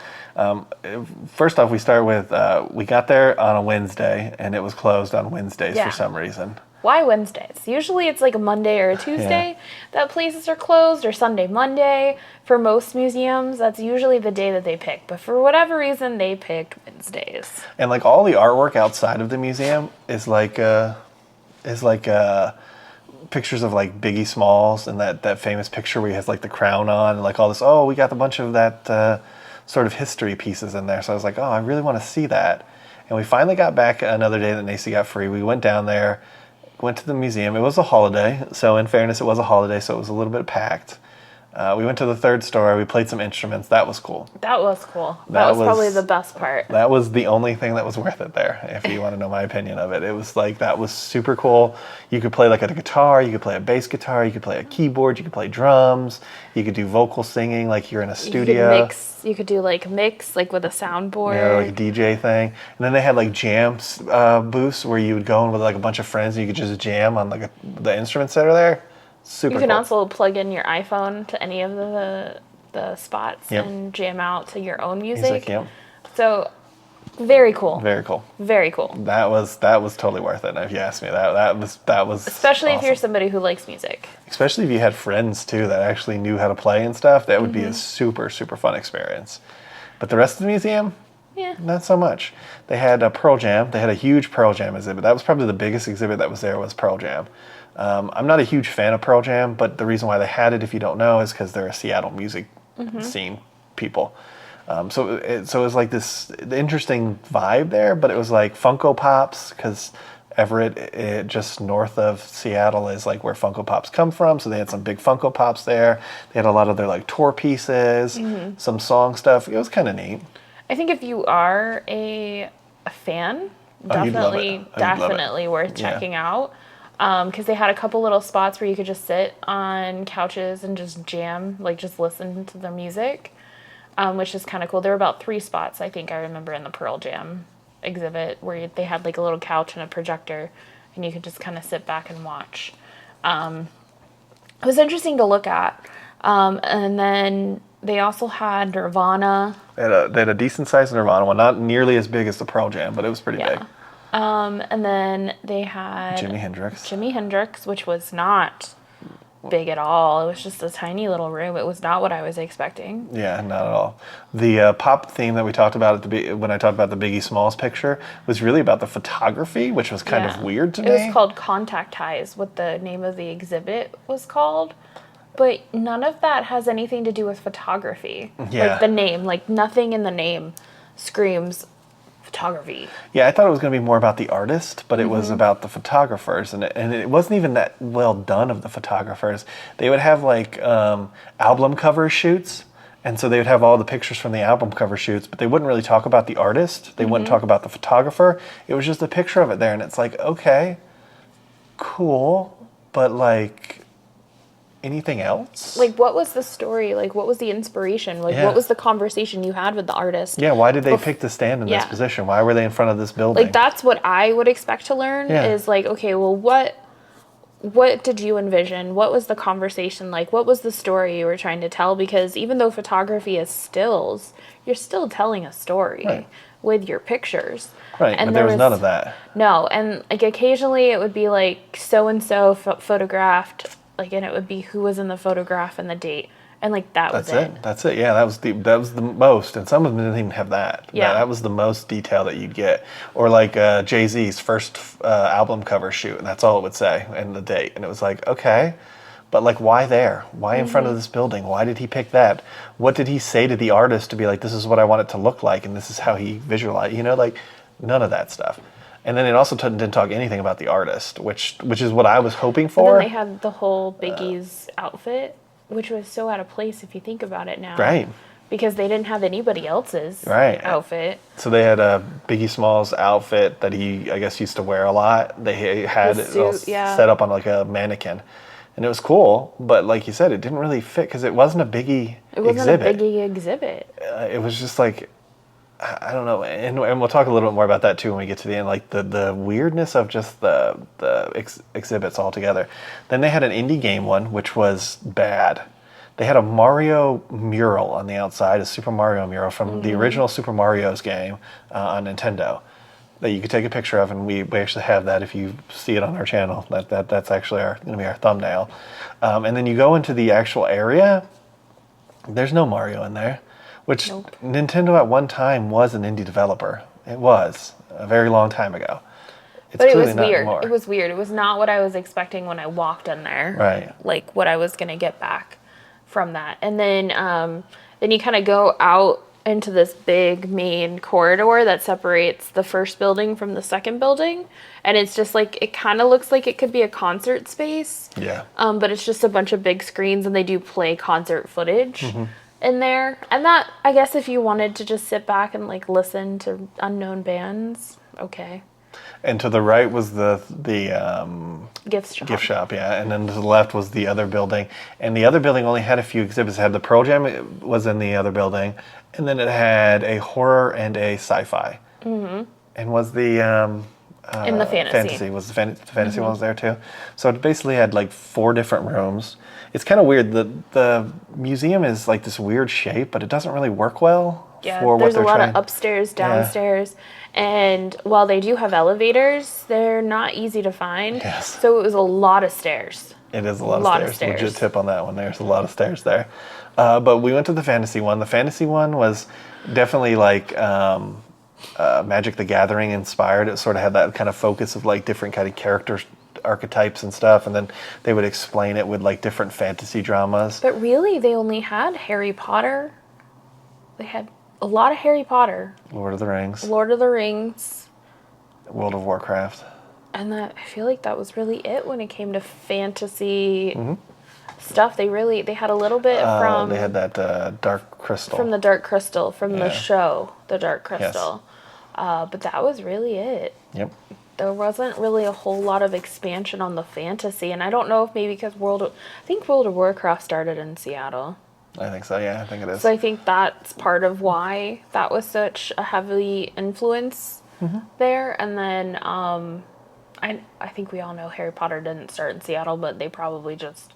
First off, we start with, we got there on a Wednesday, and it was closed on Wednesdays for some reason. Why Wednesdays? Usually it's like a Monday or a Tuesday that places are closed, or Sunday, Monday. For most museums, that's usually the day that they pick. But for whatever reason, they picked Wednesdays. And like all the artwork outside of the museum is like pictures of like Biggie Smalls, and that famous picture where he has like the crown on, and like all this, we got a bunch of that sort of history pieces in there. So I was like, I really want to see that. And we finally got back another day that Nacy got free. We went down there, went to the museum. It was a holiday, so in fairness, it was a holiday, so it was a little bit packed. We went to the third store. We played some instruments. That was cool. That was cool. That was probably the best part. That was the only thing that was worth it there, if you want to know my opinion of it. It was like, that was super cool. You could play like a guitar, you could play a bass guitar, you could play a keyboard, you could play drums, you could do vocal singing like you're in a studio. You could do like mix, like with a soundboard. Yeah, like a DJ thing. And then they had like jam booths where you would go in with like a bunch of friends and you could just jam on like the instruments that are there. Super You can cool. also plug in your iPhone to any of the spots and jam out to your own music. Music, yep. So, very cool. Very cool. Very cool. That was totally worth it. If you ask me, that was especially awesome. if you're somebody who likes music. Especially if you had friends too that actually knew how to play and stuff. That would be a super fun experience. But the rest of the museum, not so much. They had a Pearl Jam. They had a huge Pearl Jam exhibit. That was probably the biggest exhibit that was there, was Pearl Jam. I'm not a huge fan of Pearl Jam, but the reason why they had it, if you don't know, is because they're a Seattle music scene people. So it was like this interesting vibe there, but it was like Funko Pops, because Everett, just north of Seattle, is like where Funko Pops come from. So they had some big Funko Pops there. They had a lot of their like tour pieces, some song stuff. It was kind of neat. I think if you are a fan, definitely worth checking out. Because they had a couple little spots where you could just sit on couches and just jam, like just listen to the music, which is kind of cool. There were about 3 spots, I think I remember, in the Pearl Jam exhibit where they had like a little couch and a projector, and you could just kind of sit back and watch. It was interesting to look at. And then they also had Nirvana. They had a decent sized Nirvana one, not nearly as big as the Pearl Jam, but it was pretty big. And then they had Jimi Hendrix, which was not big at all. It was just a tiny little room. It was not what I was expecting. Yeah, not at all. The pop theme that we talked about when I talked about the Biggie Smalls picture was really about the photography, which was kind of weird to me. It was called Contact Highs, what the name of the exhibit was called. But none of that has anything to do with photography. Yeah. Like the name, like nothing in the name screams photography. Yeah, I thought it was going to be more about the artist, but it was about the photographers, and it wasn't even that well done of the photographers. They would have like album cover shoots, and so they would have all the pictures from the album cover shoots, but they wouldn't really talk about the artist. They wouldn't talk about the photographer. It was just a picture of it there, and it's like, okay, cool, but like, anything else? Like, what was the story? Like, what was the inspiration? Like, what was the conversation you had with the artist? Yeah, why did they pick to stand in this position? Why were they in front of this building? Like, that's what I would expect to learn is like, okay, well, what did you envision? What was the conversation like? What was the story you were trying to tell? Because even though photography is stills, you're still telling a story with your pictures. Right, and but there was none of that. No, and like occasionally it would be like so-and-so photographed, like, and it would be who was in the photograph and the date, and like that's it. That's it. Yeah, that was the most, and some of them didn't even have that. Yeah, that was the most detail that you'd get. Or like Jay-Z's first album cover shoot, and that's all it would say, and the date, and it was like, okay, but like, why there? Why in front of this building? Why did he pick that? What did he say to the artist to be like, this is what I want it to look like, and this is how he visualized? You know, like, None of that stuff. And then it also didn't talk anything about the artist, which is what I was hoping But for. then they had the whole Biggie's outfit, which was so out of place if you think about it now. Right. Because they didn't have anybody else's Right. outfit. So they had a Biggie Smalls outfit that he, I guess, used to wear a lot. They had His it all suit, yeah. set up on like a mannequin. And it was cool, but like you said, it didn't really fit because it wasn't a Biggie It wasn't exhibit. a Biggie exhibit. It was just like, I don't know, and we'll talk a little bit more about that too when we get to the end, like the weirdness of just the exhibits altogether. Then they had an indie game one, which was bad. They had a Mario mural on the outside, a Super Mario mural from the original Super Mario's game on Nintendo that you could take a picture of, and we actually have that if you see it on our channel. That's actually going to be our thumbnail. And then you go into the actual area, there's no Mario in there. Which Nope. Nintendo at one time was an indie developer. It was a very long time ago. It's But it clearly was not weird. anymore. It was weird. It was not what I was expecting when I walked in there. Right. Like what I was going to get back from that. And then you kind of go out into this big main corridor that separates the first building from the second building. And it's just like, it kind of looks like it could be a concert space. Yeah. But it's just a bunch of big screens and they do play concert footage in there. And that, I guess if you wanted to just sit back and like listen to unknown bands, okay. And to the right was the Gift shop. gift shop, yeah. And then to the left was the other building. And the other building only had a few exhibits. It had the Pearl Jam was in the other building. And then it had a horror and a sci-fi. Mm-hmm. And was the... in the fantasy. Was the fantasy one was there too? So it basically had like 4 different rooms. It's kind of weird. The museum is like this weird shape, but it doesn't really work well Yeah, for what there's a they're lot trying. of upstairs, downstairs, and while they do have elevators, they're not easy to find. Yes. So it was a lot of stairs. It is a lot of stairs. Legit tip on that one. There's a lot of stairs there. But we went to the fantasy one. The fantasy one was definitely like Magic the Gathering inspired. It sort of had that kind of focus of like different kind of character archetypes and stuff, and then they would explain it with like different fantasy dramas. But really, they only had Harry Potter. They had a lot of Harry Potter, Lord of the Rings, Lord of the Rings, World of Warcraft. and that I feel like that was really it when it came to fantasy stuff. They had a little bit from They had that Dark Crystal. from the Dark Crystal from the Yeah. show, the Dark Crystal. But that was really it. Yep. There wasn't really a whole lot of expansion on the fantasy, and I don't know if maybe because I think World of Warcraft started in Seattle. I think so. Yeah, I think it is. So I think that's part of why that was such a heavy influence there. And then I think we all know Harry Potter didn't start in Seattle, but they probably just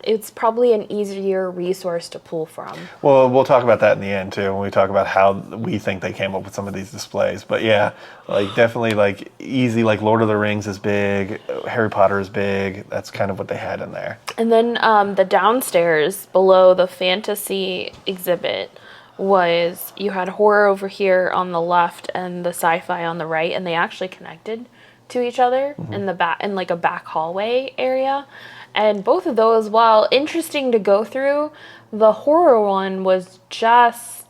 it's probably an easier resource to pull from. Well, we'll talk about that in the end too when we talk about how we think they came up with some of these displays. But yeah, like definitely like easy, like Lord of the Rings is big, Harry Potter is big. That's kind of what they had in there. And then the downstairs below the fantasy exhibit was you had horror over here on the left and the sci-fi on the right, and they actually connected to each other in the back in like a back hallway area. And both of those, while interesting to go through, the horror one was just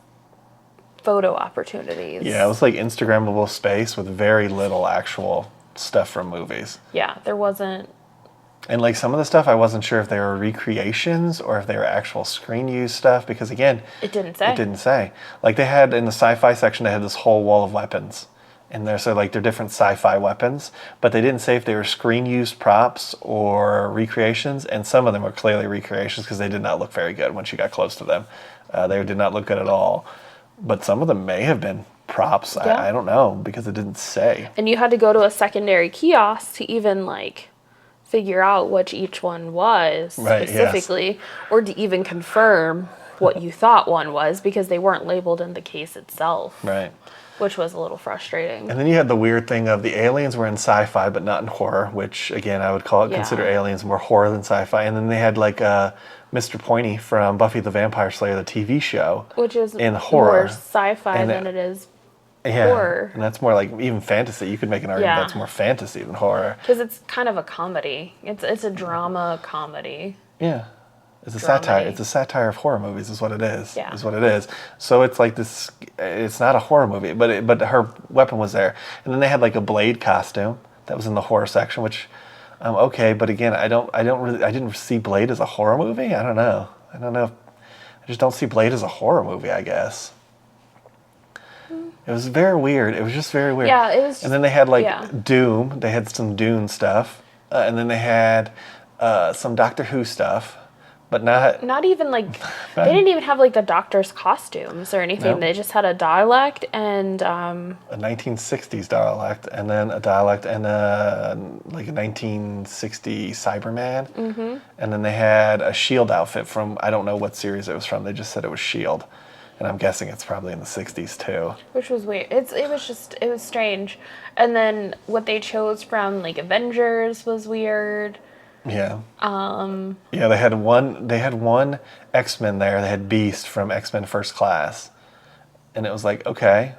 photo opportunities. Yeah, it was like Instagrammable space with very little actual stuff from movies. Yeah, there wasn't. And like some of the stuff, I wasn't sure if they were recreations or if they were actual screen use stuff because again, It didn't say. It didn't say. Like they had in the sci-fi section, they had this whole wall of weapons. And there, so like they're different sci-fi weapons, but they didn't say if they were screen-used props or recreations, and some of them were clearly recreations because they did not look very good once you got close to them. They did not look good at all. But some of them may have been props. Yeah. I don't know because it didn't say. And you had to go to a secondary kiosk to even like figure out which each one was Right, specifically, or to even confirm what you thought one was because they weren't labeled in the case itself. Right. Which was a little frustrating. And then you had the weird thing of the aliens were in sci-fi but not in horror, which again I would consider aliens more horror than sci-fi. And then they had like Mr. Pointy from Buffy the Vampire Slayer, the TV show, Which is in horror. more sci-fi And than it is Yeah, horror. and that's more like even fantasy. You could make an argument Yeah. that's more fantasy than horror. Because it's kind of a comedy. It's a drama comedy. Yeah, It's a satire. dramedy. It's a satire of horror movies, is what it is. Yeah. Is what it is. So it's like this. It's not a horror movie, but her weapon was there, and then they had like a Blade costume that was in the horror section, which, okay. But again, I didn't see Blade as a horror movie. I don't know. I just don't see Blade as a horror movie, I guess. It was very weird. It was just very weird. Yeah, it was. And then they had like yeah. Doom. They had some Dune stuff, and then they had some Doctor Who stuff, but Not even like they didn't even have like the doctor's costumes or anything. No. They just had a dialect and a 1960s dialect, and then a dialect and like a 1960 Cyberman. Mm-hmm. And then they had a Shield outfit from, I don't know what series it was from. They just said it was Shield. And I'm guessing it's probably in the 60s too. which was weird. It was strange. And then what they chose from like Avengers was weird. Yeah. Yeah, they had one X-Men there. They had Beast from X-Men First Class. And it was like, okay,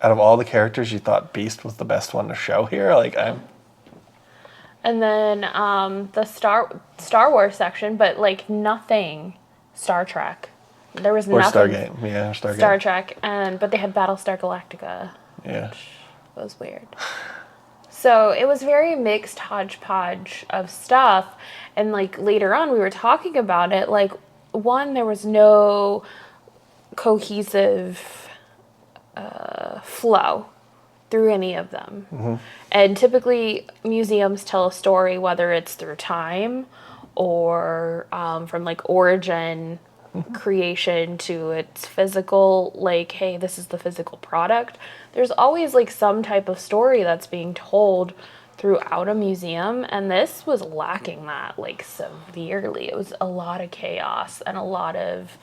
out of all the characters, you thought Beast was the best one to show here? Like, And then the Star Wars section, but like nothing Star Trek. There was or nothing Stargate. Yeah, Stargate. Star Trek, but they had Battlestar Galactica. Yeah. It was weird. So it was very mixed hodgepodge of stuff. And like later on, we were talking about it. Like, one, there was no cohesive flow through any of them. Mm-hmm. And typically, museums tell a story, whether it's through time or from like origin. Creation to its physical, like, hey, this is the physical product. There's always like some type of story that's being told throughout a museum, and this was lacking that like severely. It was a lot of chaos and a lot of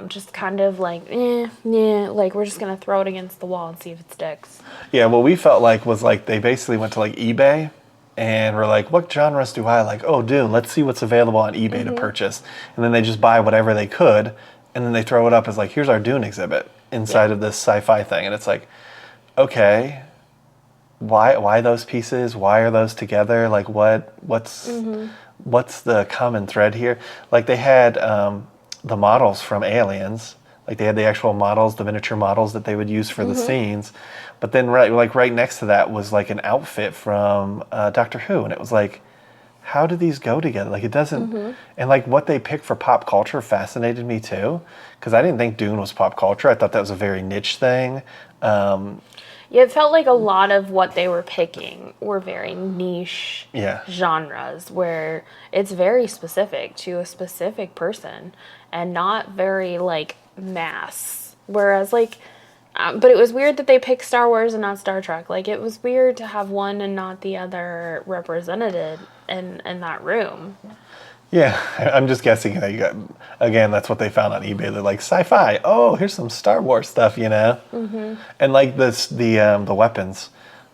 just kind of like like we're just gonna throw it against the wall and see if it sticks. Yeah, what we felt like was like they basically went to like eBay and we're like, what genres do I like? Oh, Dune, let's see what's available on eBay to purchase. And then they just buy whatever they could, and then they throw it up as like, here's our Dune exhibit inside of this sci-fi thing. And it's like, okay, why those pieces? Why are those together? Like what's the common thread here? Like they had the models from Aliens. Like they had the actual models, the miniature models that they would use for the scenes. But then right next to that was like an outfit from Doctor Who. And it was like, how do these go together? Like it doesn't, and like what they picked for pop culture fascinated me too. Because I didn't think Dune was pop culture. I thought that was a very niche thing. Yeah, it felt like a lot of what they were picking were very niche genres where it's very specific to a specific person and not very like mass. Whereas like, but it was weird that they picked Star Wars and not Star Trek. Like it was weird to have one and not the other represented in that room. Yeah, I'm just guessing. You got, again, that's what they found on eBay. They're like sci-fi. Oh, here's some Star Wars stuff, And like the weapons,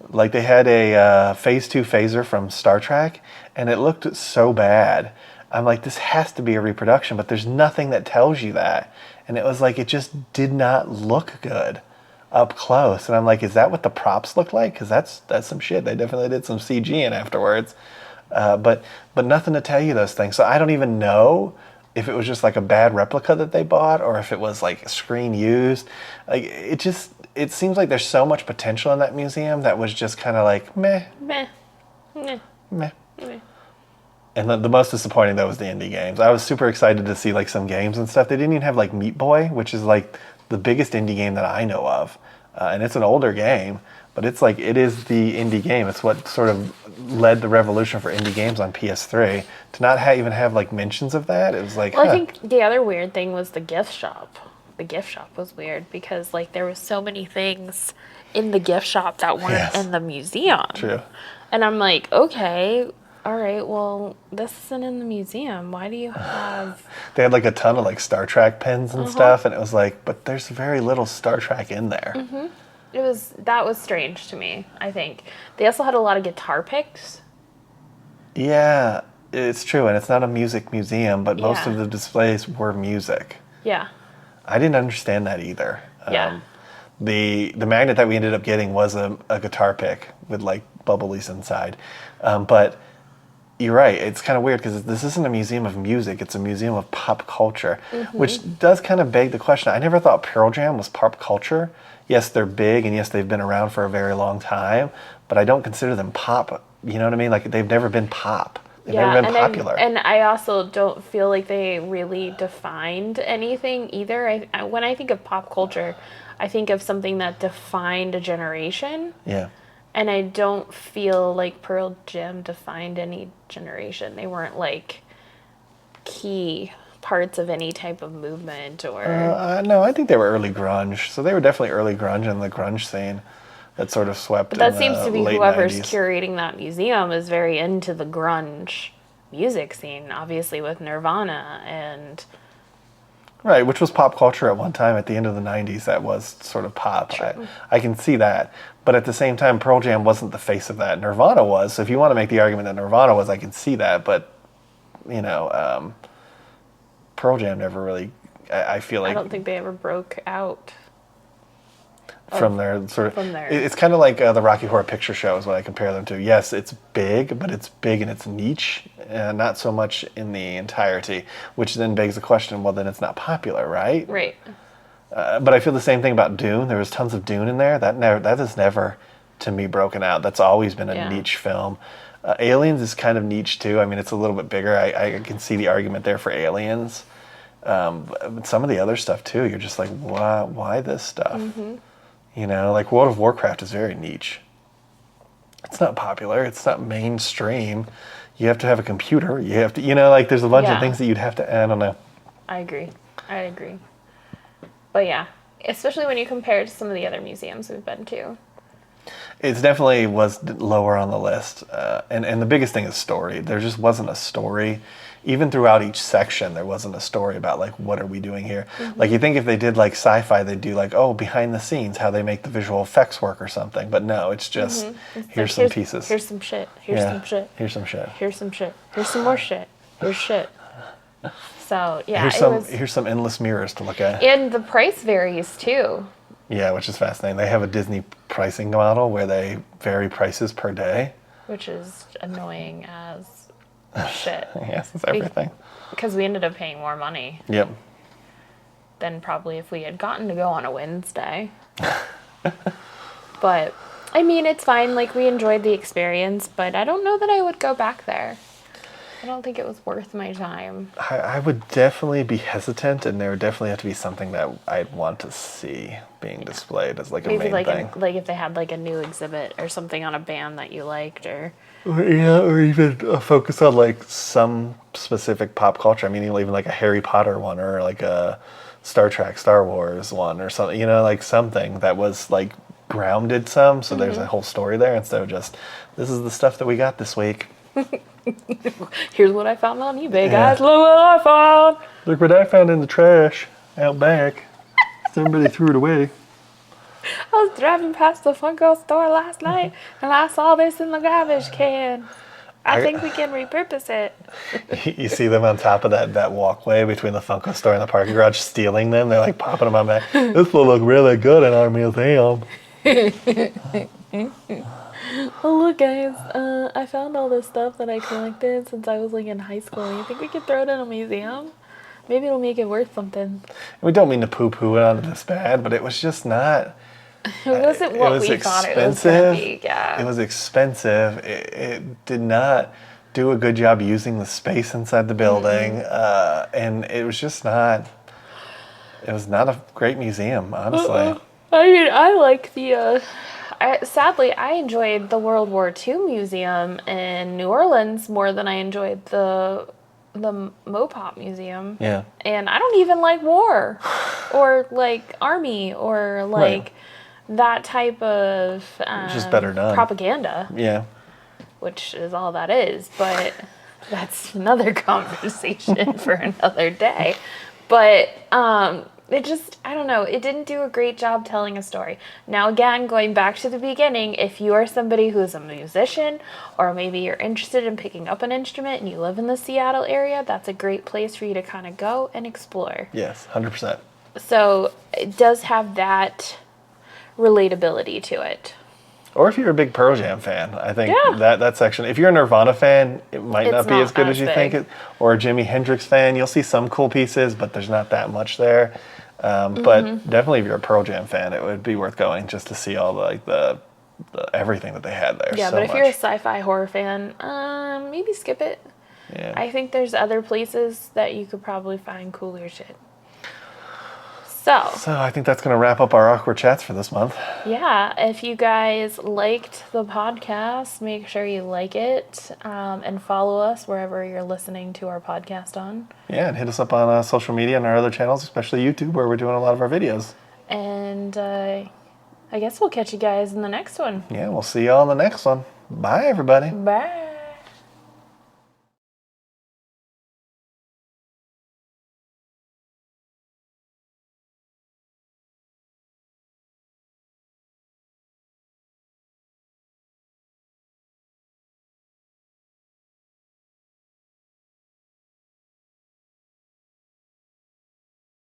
like they had a Phase 2 phaser from Star Trek, and it looked so bad. I'm like, this has to be a reproduction, but there's nothing that tells you that. And it was like, it just did not look good up close. And I'm like, is that what the props look like? Because that's some shit. They definitely did some CG in afterwards. But nothing to tell you those things. So I don't even know if it was just like a bad replica that they bought or if it was like screen used. Like it seems like there's so much potential in that museum that was just kind of like meh. And the most disappointing though was the indie games. I was super excited to see like some games and stuff. They didn't even have like Meat Boy, which is like the biggest indie game that I know of, and it's an older game. But it's like, it is the indie game. It's what sort of led the revolution for indie games on PS3. To not even have like mentions of that, it was like, Well, I think the other weird thing was the gift shop. The gift shop was weird because like there was so many things in the gift shop that weren't in the museum. True. And I'm like, okay, all right, well, this isn't in the museum. Why do you have... They had like a ton of like Star Trek pins and stuff, and it was like, but there's very little Star Trek in there. That was strange to me, I think. They also had a lot of guitar picks. Yeah, it's true, and it's not a music museum, but most of the displays were music. Yeah. I didn't understand that either. Yeah. The magnet that we ended up getting was a guitar pick with like bubblies inside, but you're right. It's kind of weird because this isn't a museum of music. It's a museum of pop culture, which does kind of beg the question. I never thought Pearl Jam was pop culture. Yes, they're big, and yes, they've been around for a very long time, but I don't consider them pop. You know what I mean? Like, they've never been pop. They've never been popular. And I also don't feel like they really defined anything either. When I think of pop culture, I think of something that defined a generation. Yeah. And I don't feel like Pearl Jam defined any generation. They weren't like key parts of any type of movement or... No, I think they were early grunge. So they were definitely early grunge in the grunge scene that sort of swept. But that seems to be whoever's 90s. curating that museum is very into the grunge music scene, obviously with Nirvana and... Right, which was pop culture at one time at the end of the 90s. That was sort of pop. I can see that. But at the same time, Pearl Jam wasn't the face of that. Nirvana was. So if you want to make the argument that Nirvana was, I can see that. But, you know, Pearl Jam never really, I feel like... I don't think they ever broke out. From their sort of... From there. It's kind of like the Rocky Horror Picture Show is what I compare them to. Yes, it's big, but it's big in its niche, and not so much in the entirety, which then begs the question, well, then it's not popular, right? Right. But I feel the same thing about Dune. There was tons of Dune in there. That has never, to me, broken out. That's always been a niche film. Aliens is kind of niche, too. I mean, it's a little bit bigger. I can see the argument there for Aliens. But some of the other stuff, too, you're just like, why this stuff? Mm-hmm. You know, like World of Warcraft is very niche. It's not popular. It's not mainstream. You have to have a computer. You have to, you know, like there's a bunch of things that you'd have to, I don't know. I agree. But yeah, especially when you compare it to some of the other museums we've been to. It definitely was lower on the list. And the biggest thing is story. There just wasn't a story. Even throughout each section, there wasn't a story about, like, what are we doing here? Mm-hmm. Like, you think if they did, like, sci-fi, they'd do, like, oh, behind the scenes, how they make the visual effects work or something. But no, it's just, here's some pieces. Here's some shit. Here's some shit. Here's some shit. Here's some shit. Here's some more shit. Here's shit. So, yeah. Here's some endless mirrors to look at. And the price varies, too. Yeah, which is fascinating. They have a Disney pricing model where they vary prices per day. Which is annoying as shit. Yes, it's everything. Because we ended up paying more money. Yep. Than probably if we had gotten to go on a Wednesday. But, I mean, it's fine. Like, we enjoyed the experience, but I don't know that I would go back there. I don't think it was worth my time. I would definitely be hesitant, and there would definitely have to be something that I'd want to see being displayed as, like, a main thing. Like if they had, like, a new exhibit or something on a band that you liked, or... Or even a focus on, like, some specific pop culture. I mean, even, like, a Harry Potter one, or, like, a Star Trek, Star Wars one, or something, you know, like, something that was, like, grounded some, so there's a whole story there, instead of just, this is the stuff that we got this week. Here's what I found on eBay, guys. Look what I found. Look what I found in the trash out back. Somebody threw it away. I was driving past the Funko store last night, and I saw this in the garbage can. I think we can repurpose it. You see them on top of that walkway between the Funko store and the parking garage stealing them. They're like popping them on back. This will look really good in our museum. Oh, look, guys, I found all this stuff that I collected since I was, like, in high school. You think we could throw it in a museum? Maybe it'll make it worth something. We don't mean to poo-poo it on this bad, but it was just not... It wasn't what we thought it was going to be, yeah. It was expensive. It did not do a good job using the space inside the building, and it was just not... It was not a great museum, honestly. I mean, I like the... sadly, I enjoyed the World War II Museum in New Orleans more than I enjoyed the Mopop Museum. Yeah. And I don't even like war or, like, army or, like, that type of just better done. Propaganda. Yeah. Which is all that is. But that's another conversation for another day. But... it just, I don't know, it didn't do a great job telling a story. Now, again, going back to the beginning, if you are somebody who's a musician, or maybe you're interested in picking up an instrument and you live in the Seattle area, that's a great place for you to kind of go and explore. Yes, 100%. So it does have that relatability to it. Or if you're a big Pearl Jam fan, I think Yeah. that section. If you're a Nirvana fan, it might It's not be not as good as as you big. think. Or a Jimi Hendrix fan, you'll see some cool pieces, but there's not that much there. But definitely, if you're a Pearl Jam fan, it would be worth going just to see all the everything that they had there. Yeah, so but if much. you're a sci-fi horror fan, maybe skip it. Yeah. I think there's other places that you could probably find cooler shit. So, I think that's going to wrap up our awkward chats for this month. yeah, if you guys liked the podcast, make sure you like it and follow us wherever you're listening to our podcast on. Yeah, and hit us up on social media and our other channels, especially YouTube, where we're doing a lot of our videos. And I guess we'll catch you guys in the next one. Yeah, we'll see y'all in the next one. Bye, everybody. Bye.